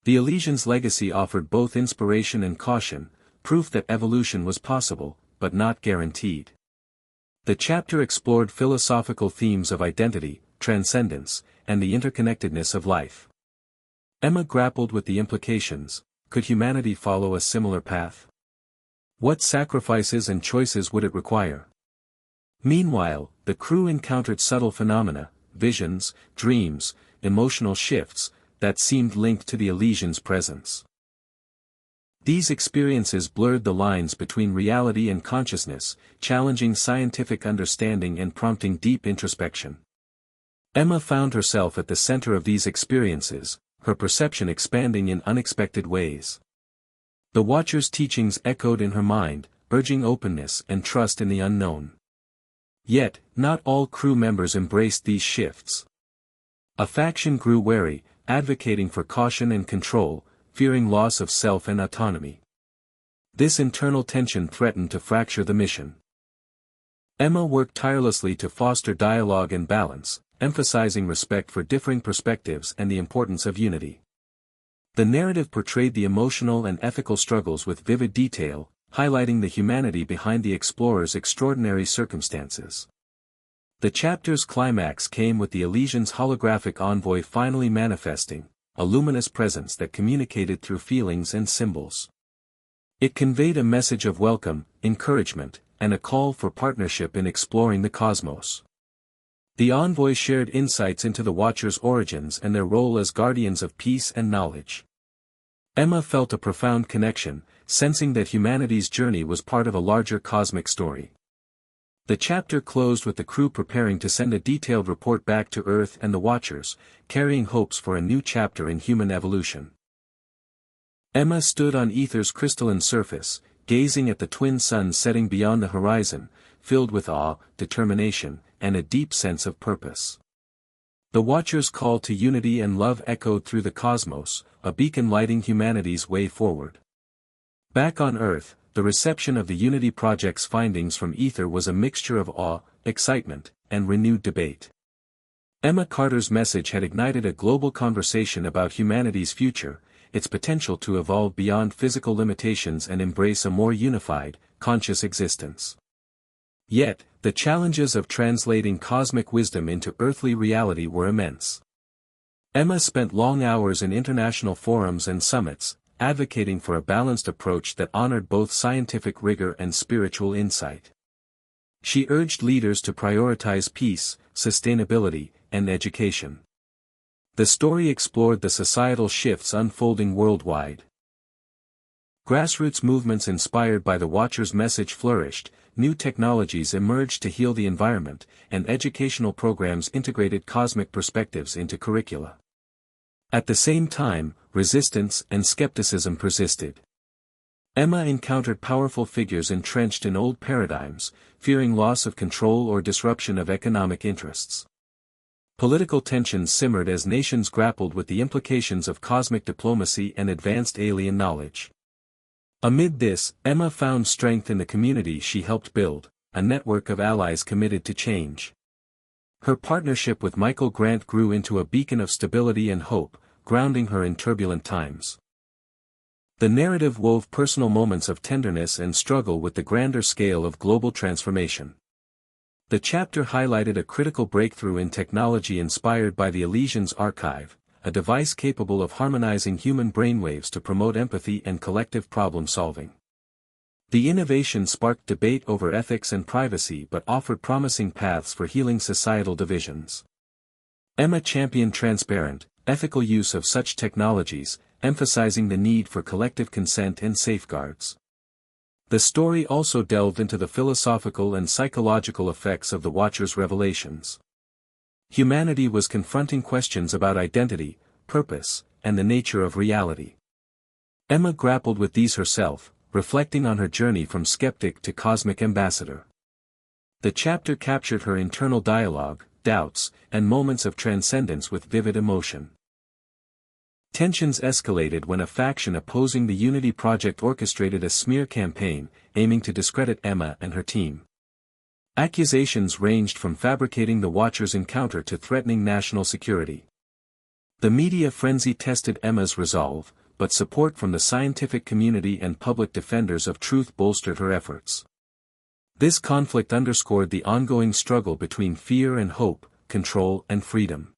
The Elysians' legacy offered both inspiration and caution, proof that evolution was possible, but not guaranteed. The chapter explored philosophical themes of identity, transcendence, and the interconnectedness of life. Emma grappled with the implications: could humanity follow a similar path? What sacrifices and choices would it require? Meanwhile, the crew encountered subtle phenomena, visions, dreams, emotional shifts, that seemed linked to the Elysians' presence. These experiences blurred the lines between reality and consciousness, challenging scientific understanding and prompting deep introspection. Emma found herself at the center of these experiences, her perception expanding in unexpected ways. The Watchers' teachings echoed in her mind, urging openness and trust in the unknown. Yet, not all crew members embraced these shifts. A faction grew wary, advocating for caution and control, fearing loss of self and autonomy. This internal tension threatened to fracture the mission. Emma worked tirelessly to foster dialogue and balance, emphasizing respect for differing perspectives and the importance of unity. The narrative portrayed the emotional and ethical struggles with vivid detail, highlighting the humanity behind the explorers' extraordinary circumstances. The chapter's climax came with the Elysians' holographic envoy finally manifesting, a luminous presence that communicated through feelings and symbols. It conveyed a message of welcome, encouragement, and a call for partnership in exploring the cosmos. The envoy shared insights into the Watchers' origins and their role as guardians of peace and knowledge. Emma felt a profound connection, sensing that humanity's journey was part of a larger cosmic story. The chapter closed with the crew preparing to send a detailed report back to Earth and the Watchers, carrying hopes for a new chapter in human evolution. Emma stood on Ether's crystalline surface, gazing at the twin suns setting beyond the horizon, filled with awe, determination, and a deep sense of purpose. The Watchers' call to unity and love echoed through the cosmos, a beacon lighting humanity's way forward. Back on Earth, the reception of the Unity Project's findings from Ether was a mixture of awe, excitement, and renewed debate. Emma Carter's message had ignited a global conversation about humanity's future, its potential to evolve beyond physical limitations and embrace a more unified, conscious existence. Yet, the challenges of translating cosmic wisdom into earthly reality were immense. Emma spent long hours in international forums and summits, advocating for a balanced approach that honored both scientific rigor and spiritual insight. She urged leaders to prioritize peace, sustainability, and education. The story explored the societal shifts unfolding worldwide. Grassroots movements inspired by the Watchers' message flourished, new technologies emerged to heal the environment, and educational programs integrated cosmic perspectives into curricula. At the same time, resistance and skepticism persisted. Emma encountered powerful figures entrenched in old paradigms, fearing loss of control or disruption of economic interests. Political tensions simmered as nations grappled with the implications of cosmic diplomacy and advanced alien knowledge. Amid this, Emma found strength in the community she helped build, a network of allies committed to change. Her partnership with Michael Grant grew into a beacon of stability and hope, grounding her in turbulent times. The narrative wove personal moments of tenderness and struggle with the grander scale of global transformation. The chapter highlighted a critical breakthrough in technology inspired by the Elysians Archive, a device capable of harmonizing human brainwaves to promote empathy and collective problem-solving. The innovation sparked debate over ethics and privacy but offered promising paths for healing societal divisions. Emma championed transparent, ethical use of such technologies, emphasizing the need for collective consent and safeguards. The story also delved into the philosophical and psychological effects of the Watchers' revelations. Humanity was confronting questions about identity, purpose, and the nature of reality. Emma grappled with these herself, reflecting on her journey from skeptic to cosmic ambassador. The chapter captured her internal dialogue, doubts, and moments of transcendence with vivid emotion. Tensions escalated when a faction opposing the Unity Project orchestrated a smear campaign, aiming to discredit Emma and her team. Accusations ranged from fabricating the Watchers' encounter to threatening national security. The media frenzy tested Emma's resolve, but support from the scientific community and public defenders of truth bolstered her efforts. This conflict underscored the ongoing struggle between fear and hope, control and freedom.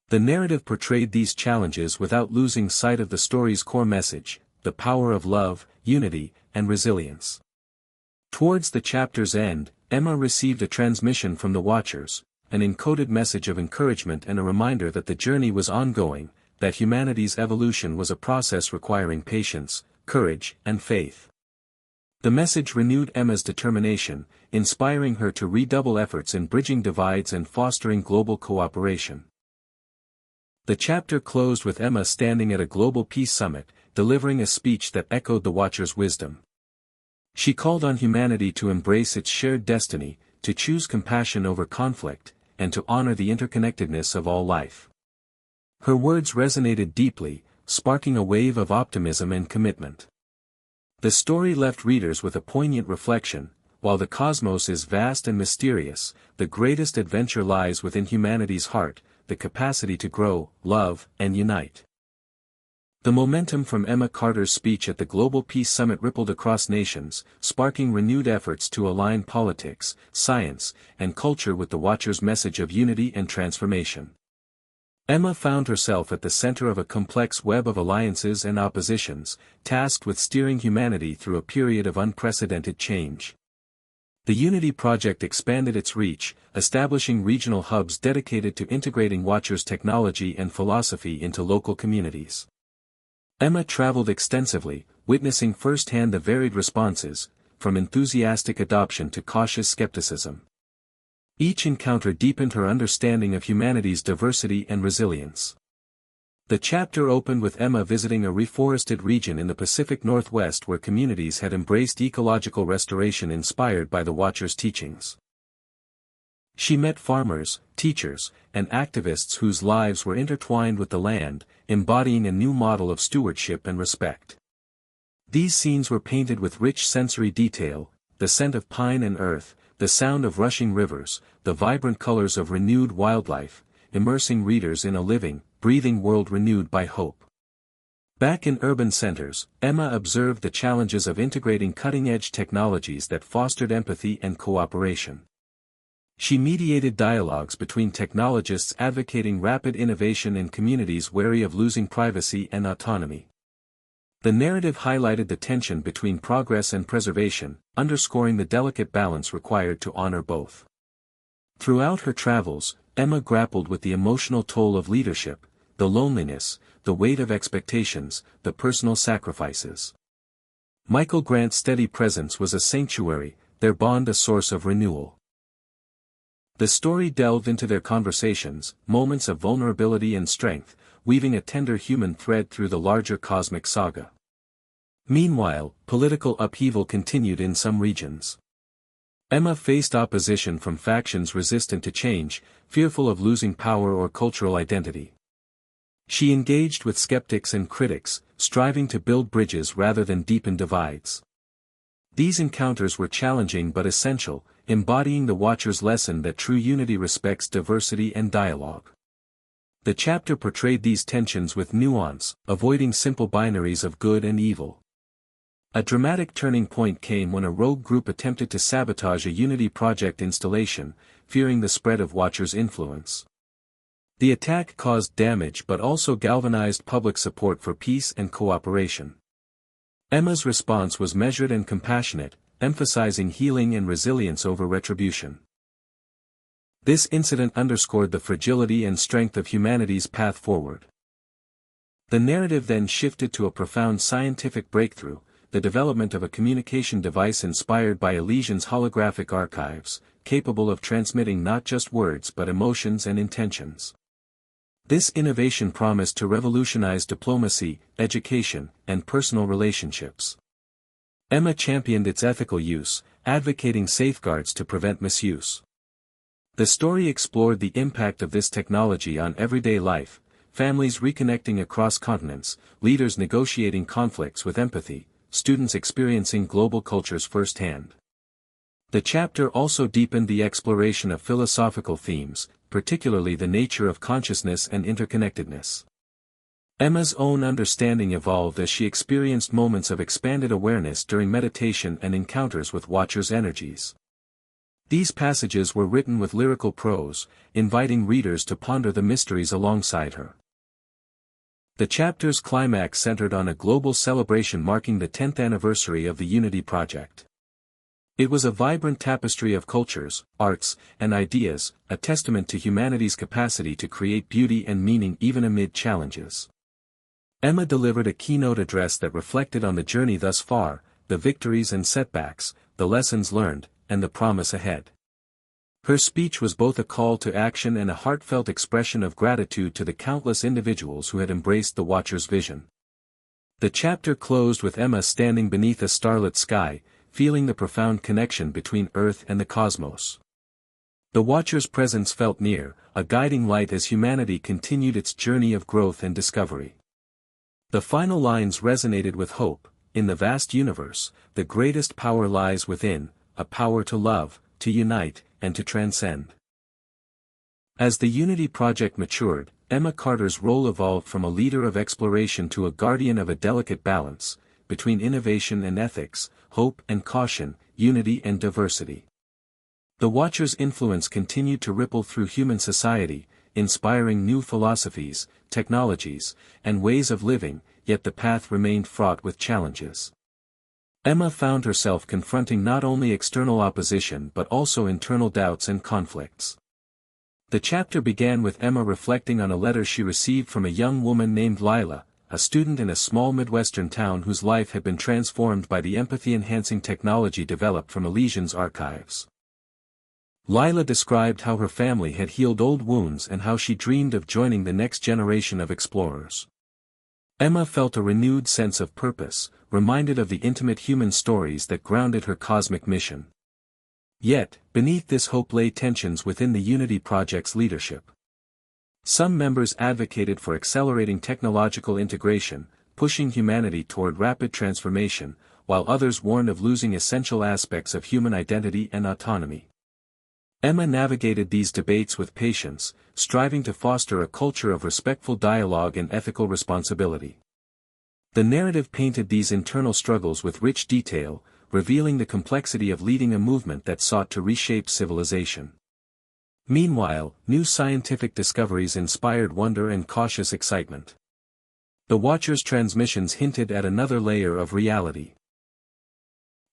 The narrative portrayed these challenges without losing sight of the story's core message, the power of love, unity, and resilience. Towards the chapter's end, Emma received a transmission from the Watchers, an encoded message of encouragement and a reminder that the journey was ongoing, that humanity's evolution was a process requiring patience, courage, and faith. The message renewed Emma's determination, inspiring her to redouble efforts in bridging divides and fostering global cooperation. The chapter closed with Emma standing at a global peace summit, delivering a speech that echoed the Watchers' wisdom. She called on humanity to embrace its shared destiny, to choose compassion over conflict, and to honor the interconnectedness of all life. Her words resonated deeply, sparking a wave of optimism and commitment. The story left readers with a poignant reflection: while the cosmos is vast and mysterious, the greatest adventure lies within humanity's heart, the capacity to grow, love, and unite. The momentum from Emma Carter's speech at the Global Peace Summit rippled across nations, sparking renewed efforts to align politics, science, and culture with the Watchers' message of unity and transformation. Emma found herself at the center of a complex web of alliances and oppositions, tasked with steering humanity through a period of unprecedented change. The Unity Project expanded its reach, establishing regional hubs dedicated to integrating Watchers' technology and philosophy into local communities. Emma traveled extensively, witnessing firsthand the varied responses, from enthusiastic adoption to cautious skepticism. Each encounter deepened her understanding of humanity's diversity and resilience. The chapter opened with Emma visiting a reforested region in the Pacific Northwest where communities had embraced ecological restoration inspired by the Watcher's teachings. She met farmers, teachers, and activists whose lives were intertwined with the land, embodying a new model of stewardship and respect. These scenes were painted with rich sensory detail, the scent of pine and earth, the sound of rushing rivers, the vibrant colors of renewed wildlife, immersing readers in a living, breathing world renewed by hope. Back in urban centers, Emma observed the challenges of integrating cutting-edge technologies that fostered empathy and cooperation. She mediated dialogues between technologists advocating rapid innovation and communities wary of losing privacy and autonomy. The narrative highlighted the tension between progress and preservation, underscoring the delicate balance required to honor both. Throughout her travels, Emma grappled with the emotional toll of leadership, the loneliness, the weight of expectations, the personal sacrifices. Michael Grant's steady presence was a sanctuary, their bond a source of renewal. The story delved into their conversations, moments of vulnerability and strength, weaving a tender human thread through the larger cosmic saga. Meanwhile, political upheaval continued in some regions. Emma faced opposition from factions resistant to change, fearful of losing power or cultural identity. She engaged with skeptics and critics, striving to build bridges rather than deepen divides. These encounters were challenging but essential, embodying the Watcher's lesson that true unity respects diversity and dialogue. The chapter portrayed these tensions with nuance, avoiding simple binaries of good and evil. A dramatic turning point came when a rogue group attempted to sabotage a Unity project installation, fearing the spread of Watcher's influence. The attack caused damage but also galvanized public support for peace and cooperation. Emma's response was measured and compassionate, emphasizing healing and resilience over retribution. This incident underscored the fragility and strength of humanity's path forward. The narrative then shifted to a profound scientific breakthrough, the development of a communication device inspired by Elysian's holographic archives, capable of transmitting not just words but emotions and intentions. This innovation promised to revolutionize diplomacy, education, and personal relationships. Emma championed its ethical use, advocating safeguards to prevent misuse. The story explored the impact of this technology on everyday life, families reconnecting across continents, leaders negotiating conflicts with empathy, students experiencing global cultures firsthand. The chapter also deepened the exploration of philosophical themes, particularly the nature of consciousness and interconnectedness. Emma's own understanding evolved as she experienced moments of expanded awareness during meditation and encounters with Watcher's energies. These passages were written with lyrical prose, inviting readers to ponder the mysteries alongside her. The chapter's climax centered on a global celebration marking the 10th anniversary of the Unity Project. It was a vibrant tapestry of cultures, arts, and ideas, a testament to humanity's capacity to create beauty and meaning even amid challenges. Emma delivered a keynote address that reflected on the journey thus far, the victories and setbacks, the lessons learned, and the promise ahead. Her speech was both a call to action and a heartfelt expression of gratitude to the countless individuals who had embraced the Watcher's vision. The chapter closed with Emma standing beneath a starlit sky, feeling the profound connection between Earth and the cosmos. The Watcher's presence felt near, a guiding light as humanity continued its journey of growth and discovery. The final lines resonated with hope. In the vast universe, the greatest power lies within, a power to love, to unite, and to transcend. As the Unity Project matured, Emma Carter's role evolved from a leader of exploration to a guardian of a delicate balance, between innovation and ethics, hope and caution, unity and diversity. The Watcher's influence continued to ripple through human society, inspiring new philosophies, technologies, and ways of living, yet the path remained fraught with challenges. Emma found herself confronting not only external opposition but also internal doubts and conflicts. The chapter began with Emma reflecting on a letter she received from a young woman named Lila, a student in a small Midwestern town whose life had been transformed by the empathy-enhancing technology developed from Elysian's archives. Lila described how her family had healed old wounds and how she dreamed of joining the next generation of explorers. Emma felt a renewed sense of purpose, reminded of the intimate human stories that grounded her cosmic mission. Yet, beneath this hope lay tensions within the Unity Project's leadership. Some members advocated for accelerating technological integration, pushing humanity toward rapid transformation, while others warned of losing essential aspects of human identity and autonomy. Emma navigated these debates with patience, striving to foster a culture of respectful dialogue and ethical responsibility. The narrative painted these internal struggles with rich detail, revealing the complexity of leading a movement that sought to reshape civilization. Meanwhile, new scientific discoveries inspired wonder and cautious excitement. The Watcher's transmissions hinted at another layer of reality.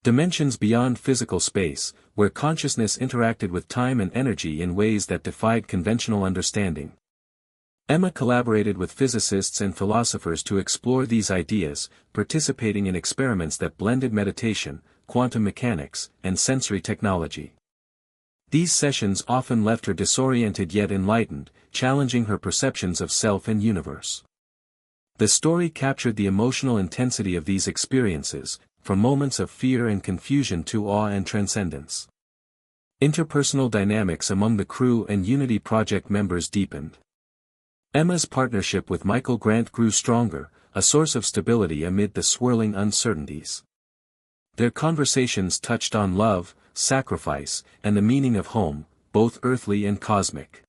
Dimensions beyond physical space, where consciousness interacted with time and energy in ways that defied conventional understanding. Emma collaborated with physicists and philosophers to explore these ideas, participating in experiments that blended meditation, quantum mechanics, and sensory technology. These sessions often left her disoriented yet enlightened, challenging her perceptions of self and universe. The story captured the emotional intensity of these experiences, from moments of fear and confusion to awe and transcendence. Interpersonal dynamics among the crew and Unity Project members deepened. Emma's partnership with Michael Grant grew stronger, a source of stability amid the swirling uncertainties. Their conversations touched on love, sacrifice, and the meaning of home, both earthly and cosmic.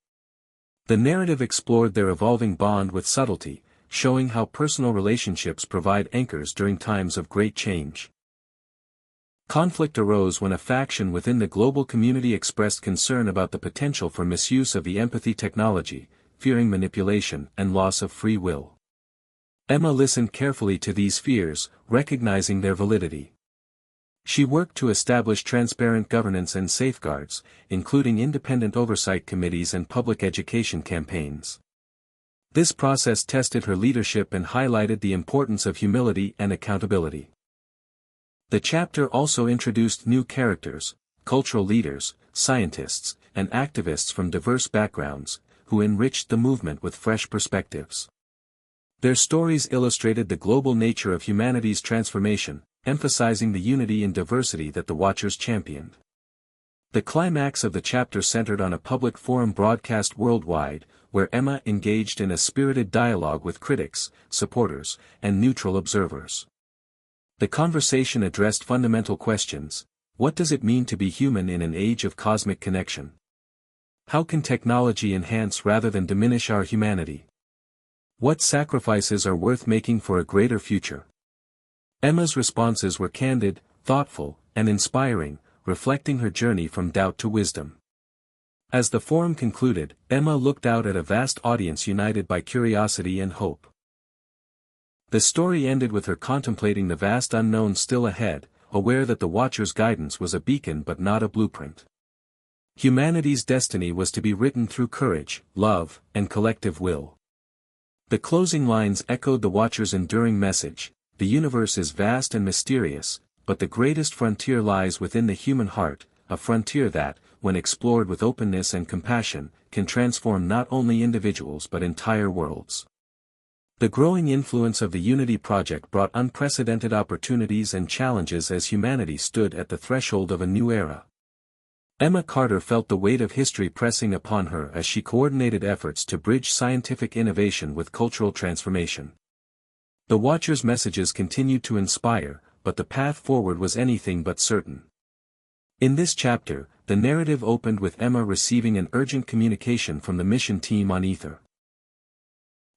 The narrative explored their evolving bond with subtlety, showing how personal relationships provide anchors during times of great change. Conflict arose when a faction within the global community expressed concern about the potential for misuse of the empathy technology, fearing manipulation and loss of free will. Emma listened carefully to these fears, recognizing their validity. She worked to establish transparent governance and safeguards, including independent oversight committees and public education campaigns. This process tested her leadership and highlighted the importance of humility and accountability. The chapter also introduced new characters, cultural leaders, scientists, and activists from diverse backgrounds, who enriched the movement with fresh perspectives. Their stories illustrated the global nature of humanity's transformation, emphasizing the unity and diversity that the Watchers championed. The climax of the chapter centered on a public forum broadcast worldwide, where Emma engaged in a spirited dialogue with critics, supporters, and neutral observers. The conversation addressed fundamental questions: what does it mean to be human in an age of cosmic connection? How can technology enhance rather than diminish our humanity? What sacrifices are worth making for a greater future? Emma's responses were candid, thoughtful, and inspiring, reflecting her journey from doubt to wisdom. As the forum concluded, Emma looked out at a vast audience united by curiosity and hope. The story ended with her contemplating the vast unknown still ahead, aware that the Watcher's guidance was a beacon but not a blueprint. Humanity's destiny was to be written through courage, love, and collective will. The closing lines echoed the Watcher's enduring message: the universe is vast and mysterious, but the greatest frontier lies within the human heart, a frontier that, when explored with openness and compassion, can transform not only individuals but entire worlds. The growing influence of the Unity Project brought unprecedented opportunities and challenges as humanity stood at the threshold of a new era. Emma Carter felt the weight of history pressing upon her as she coordinated efforts to bridge scientific innovation with cultural transformation. The Watcher's messages continued to inspire, but the path forward was anything but certain. In this chapter, the narrative opened with Emma receiving an urgent communication from the mission team on Ether.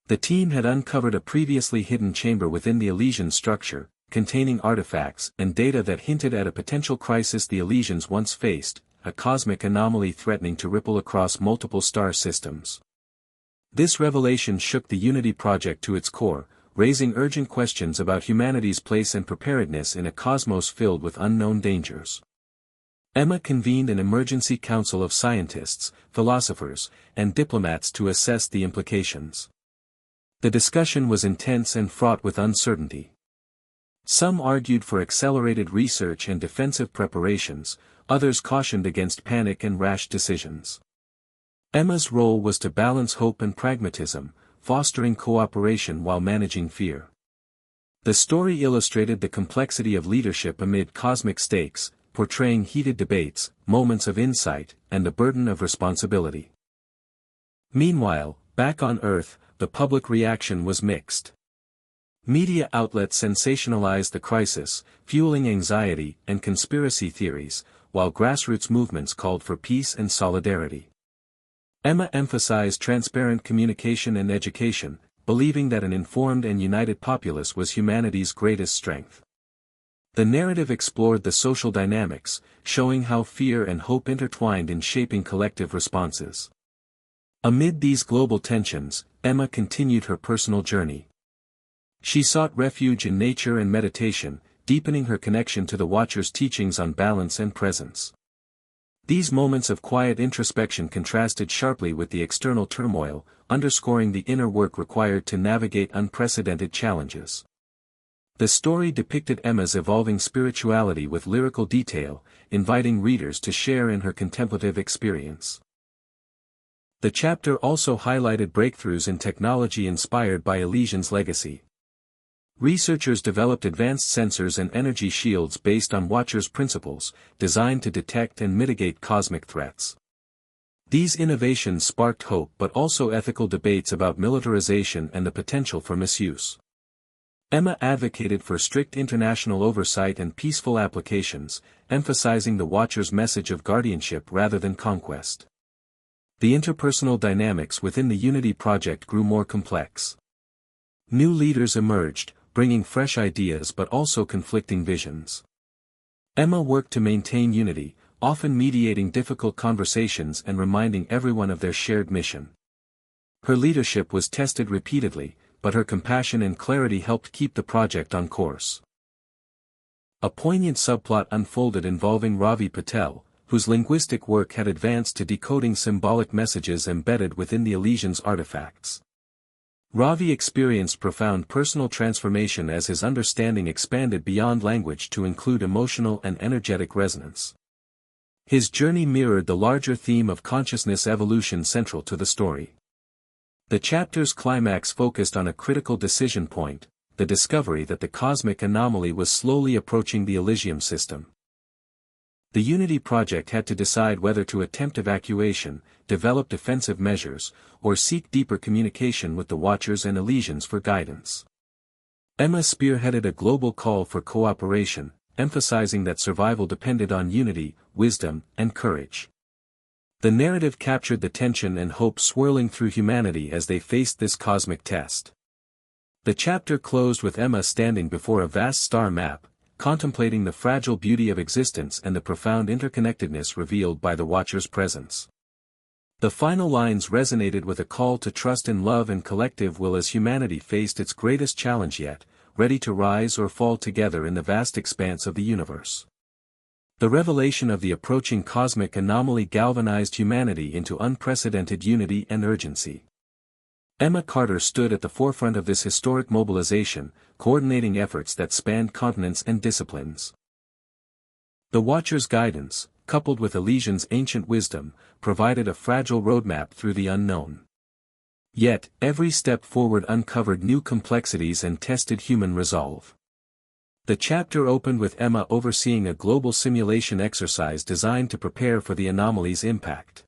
The team had uncovered a previously hidden chamber within the Elysian structure, containing artifacts and data that hinted at a potential crisis the Elysians once faced, a cosmic anomaly threatening to ripple across multiple star systems. This revelation shook the Unity Project to its core, raising urgent questions about humanity's place and preparedness in a cosmos filled with unknown dangers. Emma convened an emergency council of scientists, philosophers, and diplomats to assess the implications. The discussion was intense and fraught with uncertainty. Some argued for accelerated research and defensive preparations, others cautioned against panic and rash decisions. Emma's role was to balance hope and pragmatism, fostering cooperation while managing fear. The story illustrated the complexity of leadership amid cosmic stakes, portraying heated debates, moments of insight, and the burden of responsibility. Meanwhile, back on Earth, the public reaction was mixed. Media outlets sensationalized the crisis, fueling anxiety and conspiracy theories, while grassroots movements called for peace and solidarity. Emma emphasized transparent communication and education, believing that an informed and united populace was humanity's greatest strength. The narrative explored the social dynamics, showing how fear and hope intertwined in shaping collective responses. Amid these global tensions, Emma continued her personal journey. She sought refuge in nature and meditation, deepening her connection to the Watcher's teachings on balance and presence. These moments of quiet introspection contrasted sharply with the external turmoil, underscoring the inner work required to navigate unprecedented challenges. The story depicted Emma's evolving spirituality with lyrical detail, inviting readers to share in her contemplative experience. The chapter also highlighted breakthroughs in technology inspired by Elysian's legacy. Researchers developed advanced sensors and energy shields based on Watcher's principles, designed to detect and mitigate cosmic threats. These innovations sparked hope but also ethical debates about militarization and the potential for misuse. Emma advocated for strict international oversight and peaceful applications, emphasizing the Watcher's message of guardianship rather than conquest. The interpersonal dynamics within the Unity project grew more complex. New leaders emerged, bringing fresh ideas but also conflicting visions. Emma worked to maintain unity, often mediating difficult conversations and reminding everyone of their shared mission. Her leadership was tested repeatedly, but her compassion and clarity helped keep the project on course. A poignant subplot unfolded involving Ravi Patel, whose linguistic work had advanced to decoding symbolic messages embedded within the Elysian's artifacts. Ravi experienced profound personal transformation as his understanding expanded beyond language to include emotional and energetic resonance. His journey mirrored the larger theme of consciousness evolution central to the story. The chapter's climax focused on a critical decision point, the discovery that the cosmic anomaly was slowly approaching the Elysium system. The Unity project had to decide whether to attempt evacuation, develop defensive measures, or seek deeper communication with the Watchers and Elysians for guidance. Emma spearheaded a global call for cooperation, emphasizing that survival depended on unity, wisdom, and courage. The narrative captured the tension and hope swirling through humanity as they faced this cosmic test. The chapter closed with Emma standing before a vast star map, contemplating the fragile beauty of existence and the profound interconnectedness revealed by the Watcher's presence. The final lines resonated with a call to trust in love and collective will as humanity faced its greatest challenge yet, ready to rise or fall together in the vast expanse of the universe. The revelation of the approaching cosmic anomaly galvanized humanity into unprecedented unity and urgency. Emma Carter stood at the forefront of this historic mobilization, coordinating efforts that spanned continents and disciplines. The Watcher's guidance, coupled with Elysian's ancient wisdom, provided a fragile roadmap through the unknown. Yet, every step forward uncovered new complexities and tested human resolve. The chapter opened with Emma overseeing a global simulation exercise designed to prepare for the anomaly's impact.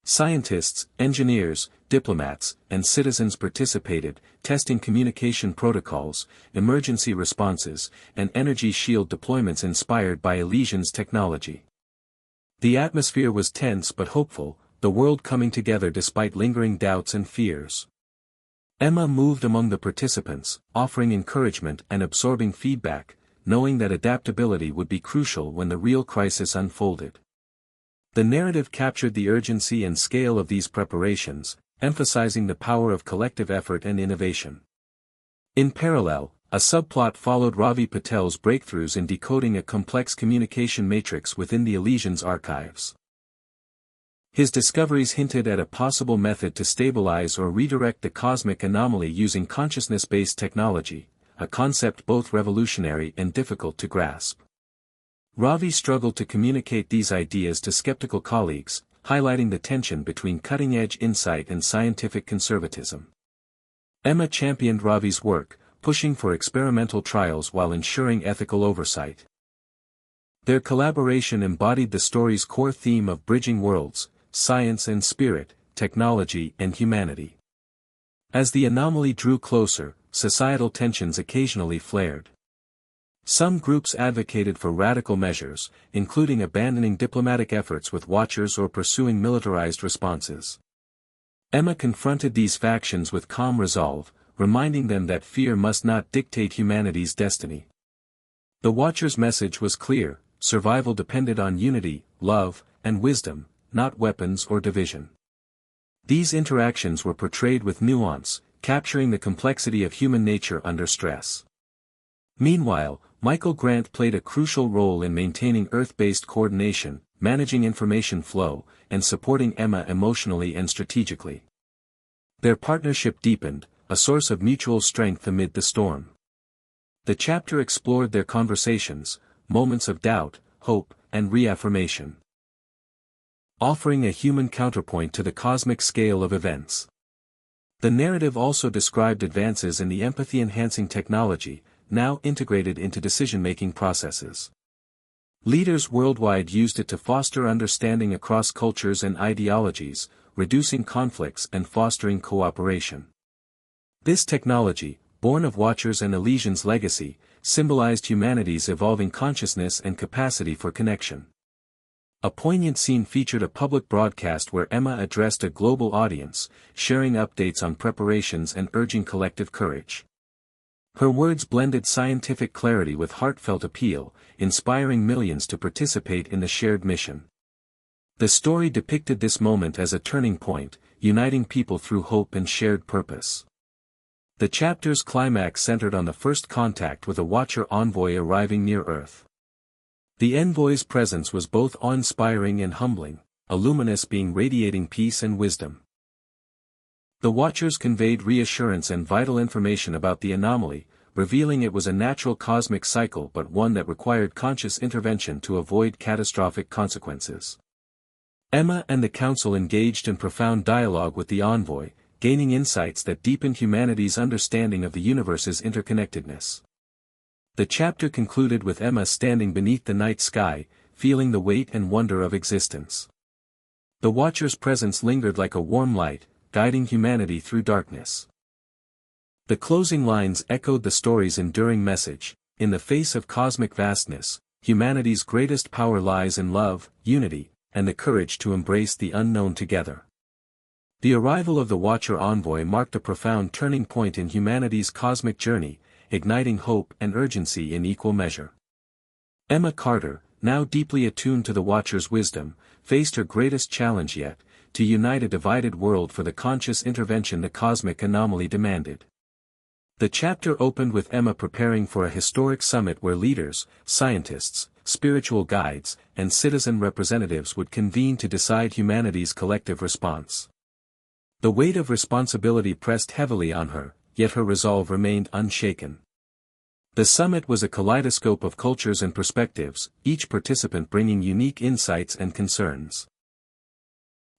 Scientists, engineers, diplomats, and citizens participated, testing communication protocols, emergency responses, and energy shield deployments inspired by Elysian's technology. The atmosphere was tense but hopeful, the world coming together despite lingering doubts and fears. Emma moved among the participants, offering encouragement and absorbing feedback, knowing that adaptability would be crucial when the real crisis unfolded. The narrative captured the urgency and scale of these preparations, emphasizing the power of collective effort and innovation. In parallel, a subplot followed Ravi Patel's breakthroughs in decoding a complex communication matrix within the Elysian's archives. His discoveries hinted at a possible method to stabilize or redirect the cosmic anomaly using consciousness-based technology, a concept both revolutionary and difficult to grasp. Ravi struggled to communicate these ideas to skeptical colleagues, highlighting the tension between cutting-edge insight and scientific conservatism. Emma championed Ravi's work, pushing for experimental trials while ensuring ethical oversight. Their collaboration embodied the story's core theme of bridging worlds, science and spirit, technology and humanity. As the anomaly drew closer, societal tensions occasionally flared. Some groups advocated for radical measures, including abandoning diplomatic efforts with watchers or pursuing militarized responses. Emma confronted these factions with calm resolve, reminding them that fear must not dictate humanity's destiny. The Watcher's message was clear: survival depended on unity, love, and wisdom, not weapons or division. These interactions were portrayed with nuance, capturing the complexity of human nature under stress. Meanwhile, Michael Grant played a crucial role in maintaining Earth-based coordination, managing information flow, and supporting Emma emotionally and strategically. Their partnership deepened, a source of mutual strength amid the storm. The chapter explored their conversations, moments of doubt, hope, and reaffirmation, offering a human counterpoint to the cosmic scale of events. The narrative also described advances in the empathy-enhancing technology, now integrated into decision-making processes. Leaders worldwide used it to foster understanding across cultures and ideologies, reducing conflicts and fostering cooperation. This technology, born of Watchers and Elysian's legacy, symbolized humanity's evolving consciousness and capacity for connection. A poignant scene featured a public broadcast where Emma addressed a global audience, sharing updates on preparations and urging collective courage. Her words blended scientific clarity with heartfelt appeal, inspiring millions to participate in the shared mission. The story depicted this moment as a turning point, uniting people through hope and shared purpose. The chapter's climax centered on the first contact with a Watcher envoy arriving near Earth. The envoy's presence was both awe-inspiring and humbling, a luminous being radiating peace and wisdom. The Watchers conveyed reassurance and vital information about the anomaly, revealing it was a natural cosmic cycle but one that required conscious intervention to avoid catastrophic consequences. Emma and the Council engaged in profound dialogue with the envoy, gaining insights that deepened humanity's understanding of the universe's interconnectedness. The chapter concluded with Emma standing beneath the night sky, feeling the weight and wonder of existence. The Watcher's presence lingered like a warm light, guiding humanity through darkness. The closing lines echoed the story's enduring message: in the face of cosmic vastness, humanity's greatest power lies in love, unity, and the courage to embrace the unknown together. The arrival of the Watcher envoy marked a profound turning point in humanity's cosmic journey, igniting hope and urgency in equal measure. Emma Carter, now deeply attuned to the Watcher's wisdom, faced her greatest challenge yet: to unite a divided world for the conscious intervention the cosmic anomaly demanded. The chapter opened with Emma preparing for a historic summit where leaders, scientists, spiritual guides, and citizen representatives would convene to decide humanity's collective response. The weight of responsibility pressed heavily on her, yet her resolve remained unshaken. The summit was a kaleidoscope of cultures and perspectives, each participant bringing unique insights and concerns.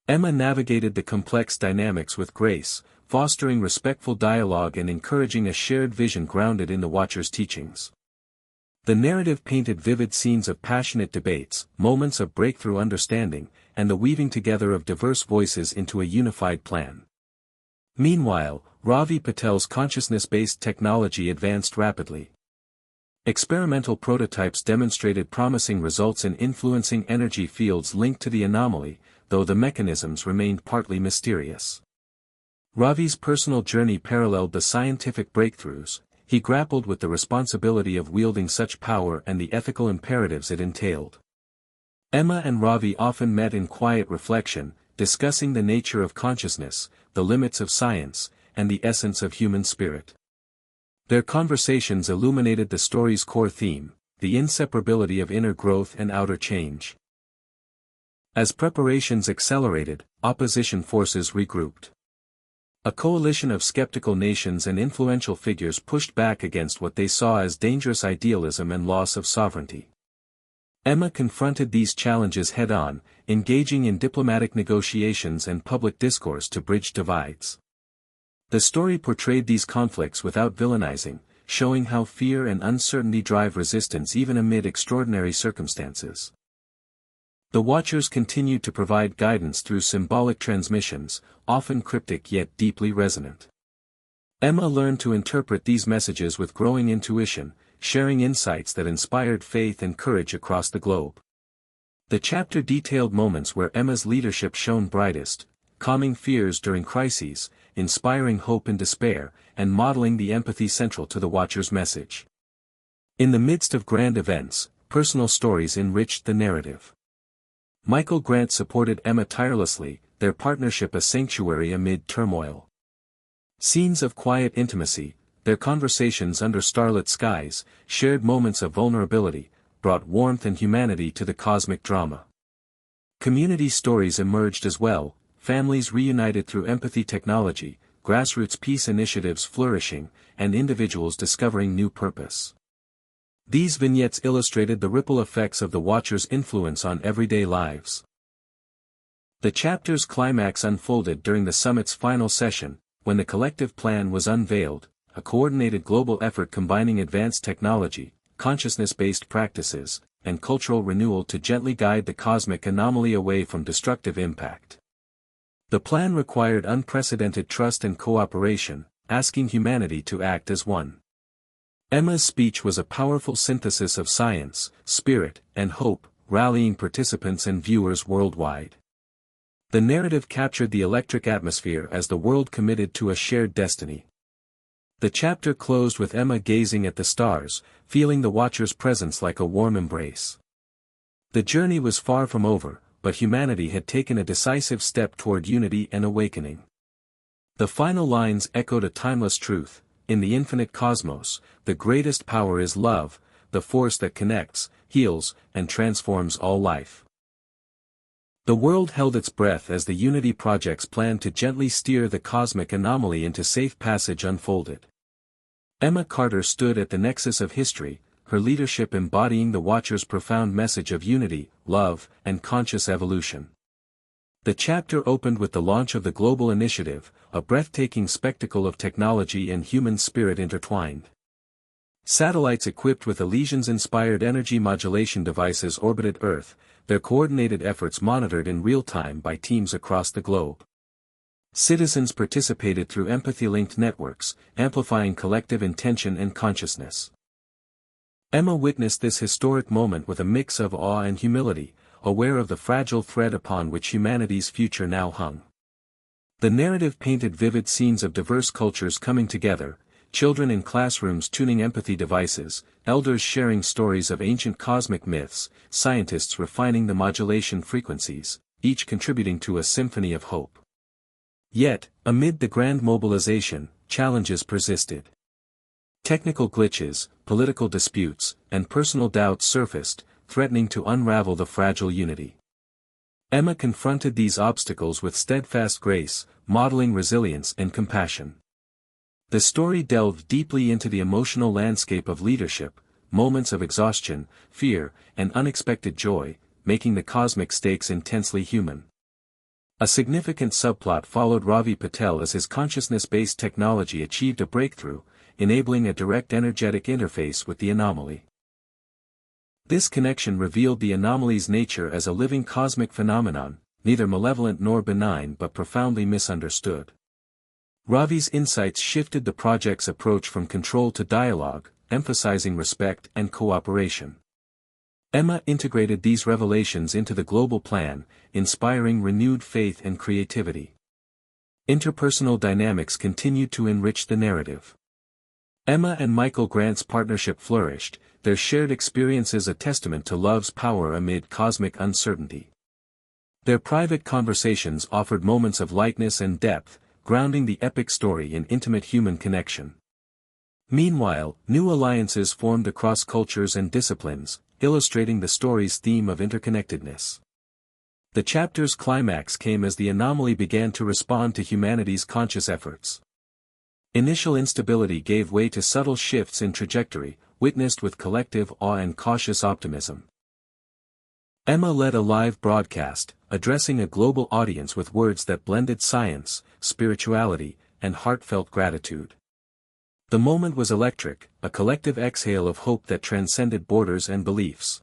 Emma navigated the complex dynamics with grace, fostering respectful dialogue and encouraging a shared vision grounded in the Watcher's teachings. The narrative painted vivid scenes of passionate debates, moments of breakthrough understanding, and the weaving together of diverse voices into a unified plan. Meanwhile, Ravi Patel's consciousness-based technology advanced rapidly. Experimental prototypes demonstrated promising results in influencing energy fields linked to the anomaly, though the mechanisms remained partly mysterious. Ravi's personal journey paralleled the scientific breakthroughs. He grappled with the responsibility of wielding such power and the ethical imperatives it entailed. Emma and Ravi often met in quiet reflection, discussing the nature of consciousness, the limits of science, and the essence of human spirit. Their conversations illuminated the story's core theme: the inseparability of inner growth and outer change. As preparations accelerated, opposition forces regrouped. A coalition of skeptical nations and influential figures pushed back against what they saw as dangerous idealism and loss of sovereignty. Emma confronted these challenges head-on, engaging in diplomatic negotiations and public discourse to bridge divides. The story portrayed these conflicts without villainizing, showing how fear and uncertainty drive resistance even amid extraordinary circumstances. The Watchers continued to provide guidance through symbolic transmissions, often cryptic yet deeply resonant. Emma learned to interpret these messages with growing intuition, sharing insights that inspired faith and courage across the globe. The chapter detailed moments where Emma's leadership shone brightest, calming fears during crises, inspiring hope in despair, and modeling the empathy central to the Watcher's message. In the midst of grand events, personal stories enriched the narrative. Michael Grant supported Emma tirelessly, their partnership a sanctuary amid turmoil. Scenes of quiet intimacy, their conversations under starlit skies, shared moments of vulnerability, brought warmth and humanity to the cosmic drama. Community stories emerged as well, families reunited through empathy technology, grassroots peace initiatives flourishing, and individuals discovering new purpose. These vignettes illustrated the ripple effects of the Watcher's influence on everyday lives. The chapter's climax unfolded during the summit's final session, when the collective plan was unveiled, a coordinated global effort combining advanced technology, consciousness-based practices, and cultural renewal to gently guide the cosmic anomaly away from destructive impact. The plan required unprecedented trust and cooperation, asking humanity to act as one. Emma's speech was a powerful synthesis of science, spirit, and hope, rallying participants and viewers worldwide. The narrative captured the electric atmosphere as the world committed to a shared destiny. The chapter closed with Emma gazing at the stars, feeling the Watcher's presence like a warm embrace. The journey was far from over, but humanity had taken a decisive step toward unity and awakening. The final lines echoed a timeless truth: in the infinite cosmos, the greatest power is love, the force that connects, heals, and transforms all life. The world held its breath as the Unity Project's plan to gently steer the cosmic anomaly into safe passage unfolded. Emma Carter stood at the nexus of history, her leadership embodying the Watcher's profound message of unity, love, and conscious evolution. The chapter opened with the launch of the Global Initiative, a breathtaking spectacle of technology and human spirit intertwined. Satellites equipped with Elysians-inspired energy modulation devices orbited Earth, their coordinated efforts monitored in real time by teams across the globe. Citizens participated through empathy-linked networks, amplifying collective intention and consciousness. Emma witnessed this historic moment with a mix of awe and humility, aware of the fragile thread upon which humanity's future now hung. The narrative painted vivid scenes of diverse cultures coming together, children in classrooms tuning empathy devices, elders sharing stories of ancient cosmic myths, scientists refining the modulation frequencies, each contributing to a symphony of hope. Yet, amid the grand mobilization, challenges persisted. Technical glitches, political disputes, and personal doubts surfaced, threatening to unravel the fragile unity. Emma confronted these obstacles with steadfast grace, modeling resilience and compassion. The story delved deeply into the emotional landscape of leadership, moments of exhaustion, fear, and unexpected joy, making the cosmic stakes intensely human. A significant subplot followed Ravi Patel as his consciousness-based technology achieved a breakthrough, enabling a direct energetic interface with the anomaly. This connection revealed the anomaly's nature as a living cosmic phenomenon, neither malevolent nor benign but profoundly misunderstood. Ravi's insights shifted the project's approach from control to dialogue, emphasizing respect and cooperation. Emma integrated these revelations into the global plan, inspiring renewed faith and creativity. Interpersonal dynamics continued to enrich the narrative. Emma and Michael Grant's partnership flourished, their shared experiences a testament to love's power amid cosmic uncertainty. Their private conversations offered moments of lightness and depth, grounding the epic story in intimate human connection. Meanwhile, new alliances formed across cultures and disciplines, illustrating the story's theme of interconnectedness. The chapter's climax came as the anomaly began to respond to humanity's conscious efforts. Initial instability gave way to subtle shifts in trajectory, witnessed with collective awe and cautious optimism. Emma led a live broadcast, addressing a global audience with words that blended science, spirituality, and heartfelt gratitude. The moment was electric, a collective exhale of hope that transcended borders and beliefs.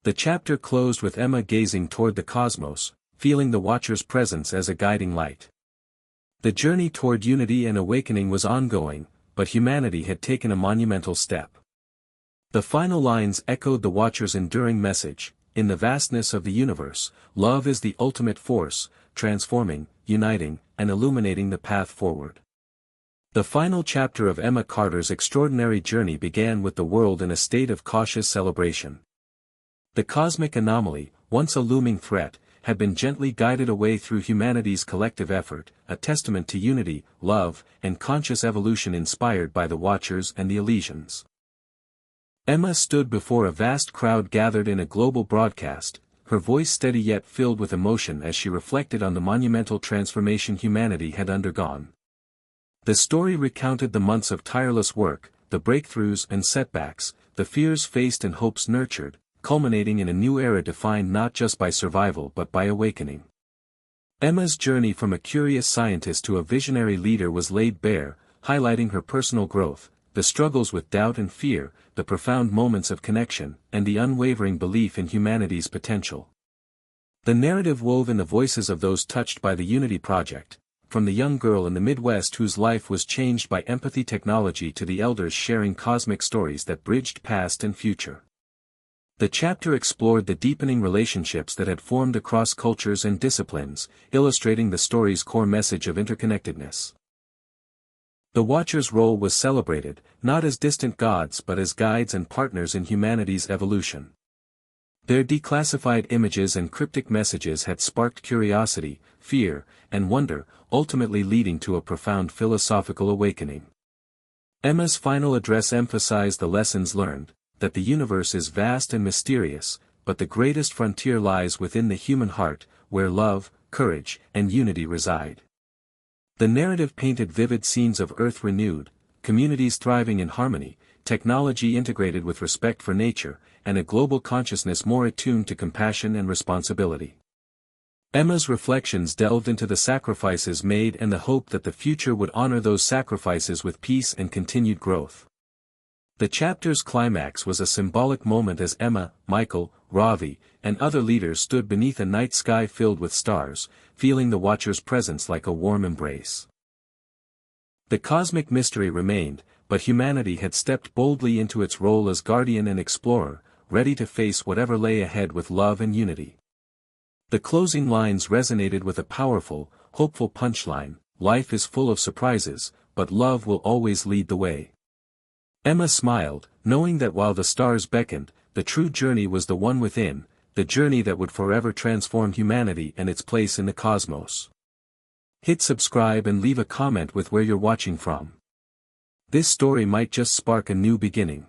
The chapter closed with Emma gazing toward the cosmos, feeling the Watcher's presence as a guiding light. The journey toward unity and awakening was ongoing, but humanity had taken a monumental step. The final lines echoed the Watcher's enduring message: in the vastness of the universe, love is the ultimate force, transforming, uniting, and illuminating the path forward. The final chapter of Emma Carter's extraordinary journey began with the world in a state of cautious celebration. The cosmic anomaly, once a looming threat, had been gently guided away through humanity's collective effort, a testament to unity, love, and conscious evolution inspired by the Watchers and the Elysians. Emma stood before a vast crowd gathered in a global broadcast, her voice steady yet filled with emotion as she reflected on the monumental transformation humanity had undergone. The story recounted the months of tireless work, the breakthroughs and setbacks, the fears faced and hopes nurtured, culminating in a new era defined not just by survival but by awakening. Emma's journey from a curious scientist to a visionary leader was laid bare, highlighting her personal growth, the struggles with doubt and fear, the profound moments of connection, and the unwavering belief in humanity's potential. The narrative wove in the voices of those touched by the Unity Project, from the young girl in the Midwest whose life was changed by empathy technology to the elders sharing cosmic stories that bridged past and future. The chapter explored the deepening relationships that had formed across cultures and disciplines, illustrating the story's core message of interconnectedness. The Watchers' role was celebrated, not as distant gods but as guides and partners in humanity's evolution. Their declassified images and cryptic messages had sparked curiosity, fear, and wonder, ultimately leading to a profound philosophical awakening. Emma's final address emphasized the lessons learned, that the universe is vast and mysterious, but the greatest frontier lies within the human heart, where love, courage, and unity reside. The narrative painted vivid scenes of Earth renewed, communities thriving in harmony, technology integrated with respect for nature, and a global consciousness more attuned to compassion and responsibility. Emma's reflections delved into the sacrifices made and the hope that the future would honor those sacrifices with peace and continued growth. The chapter's climax was a symbolic moment as Emma, Michael, Ravi, and other leaders stood beneath a night sky filled with stars, feeling the Watcher's presence like a warm embrace. The cosmic mystery remained, but humanity had stepped boldly into its role as guardian and explorer, ready to face whatever lay ahead with love and unity. The closing lines resonated with a powerful, hopeful punchline: life is full of surprises, but love will always lead the way. Emma smiled, knowing that while the stars beckoned, the true journey was the one within, the journey that would forever transform humanity and its place in the cosmos. Hit subscribe and leave a comment with where you're watching from. This story might just spark a new beginning.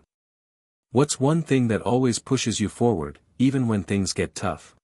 What's one thing that always pushes you forward, even when things get tough?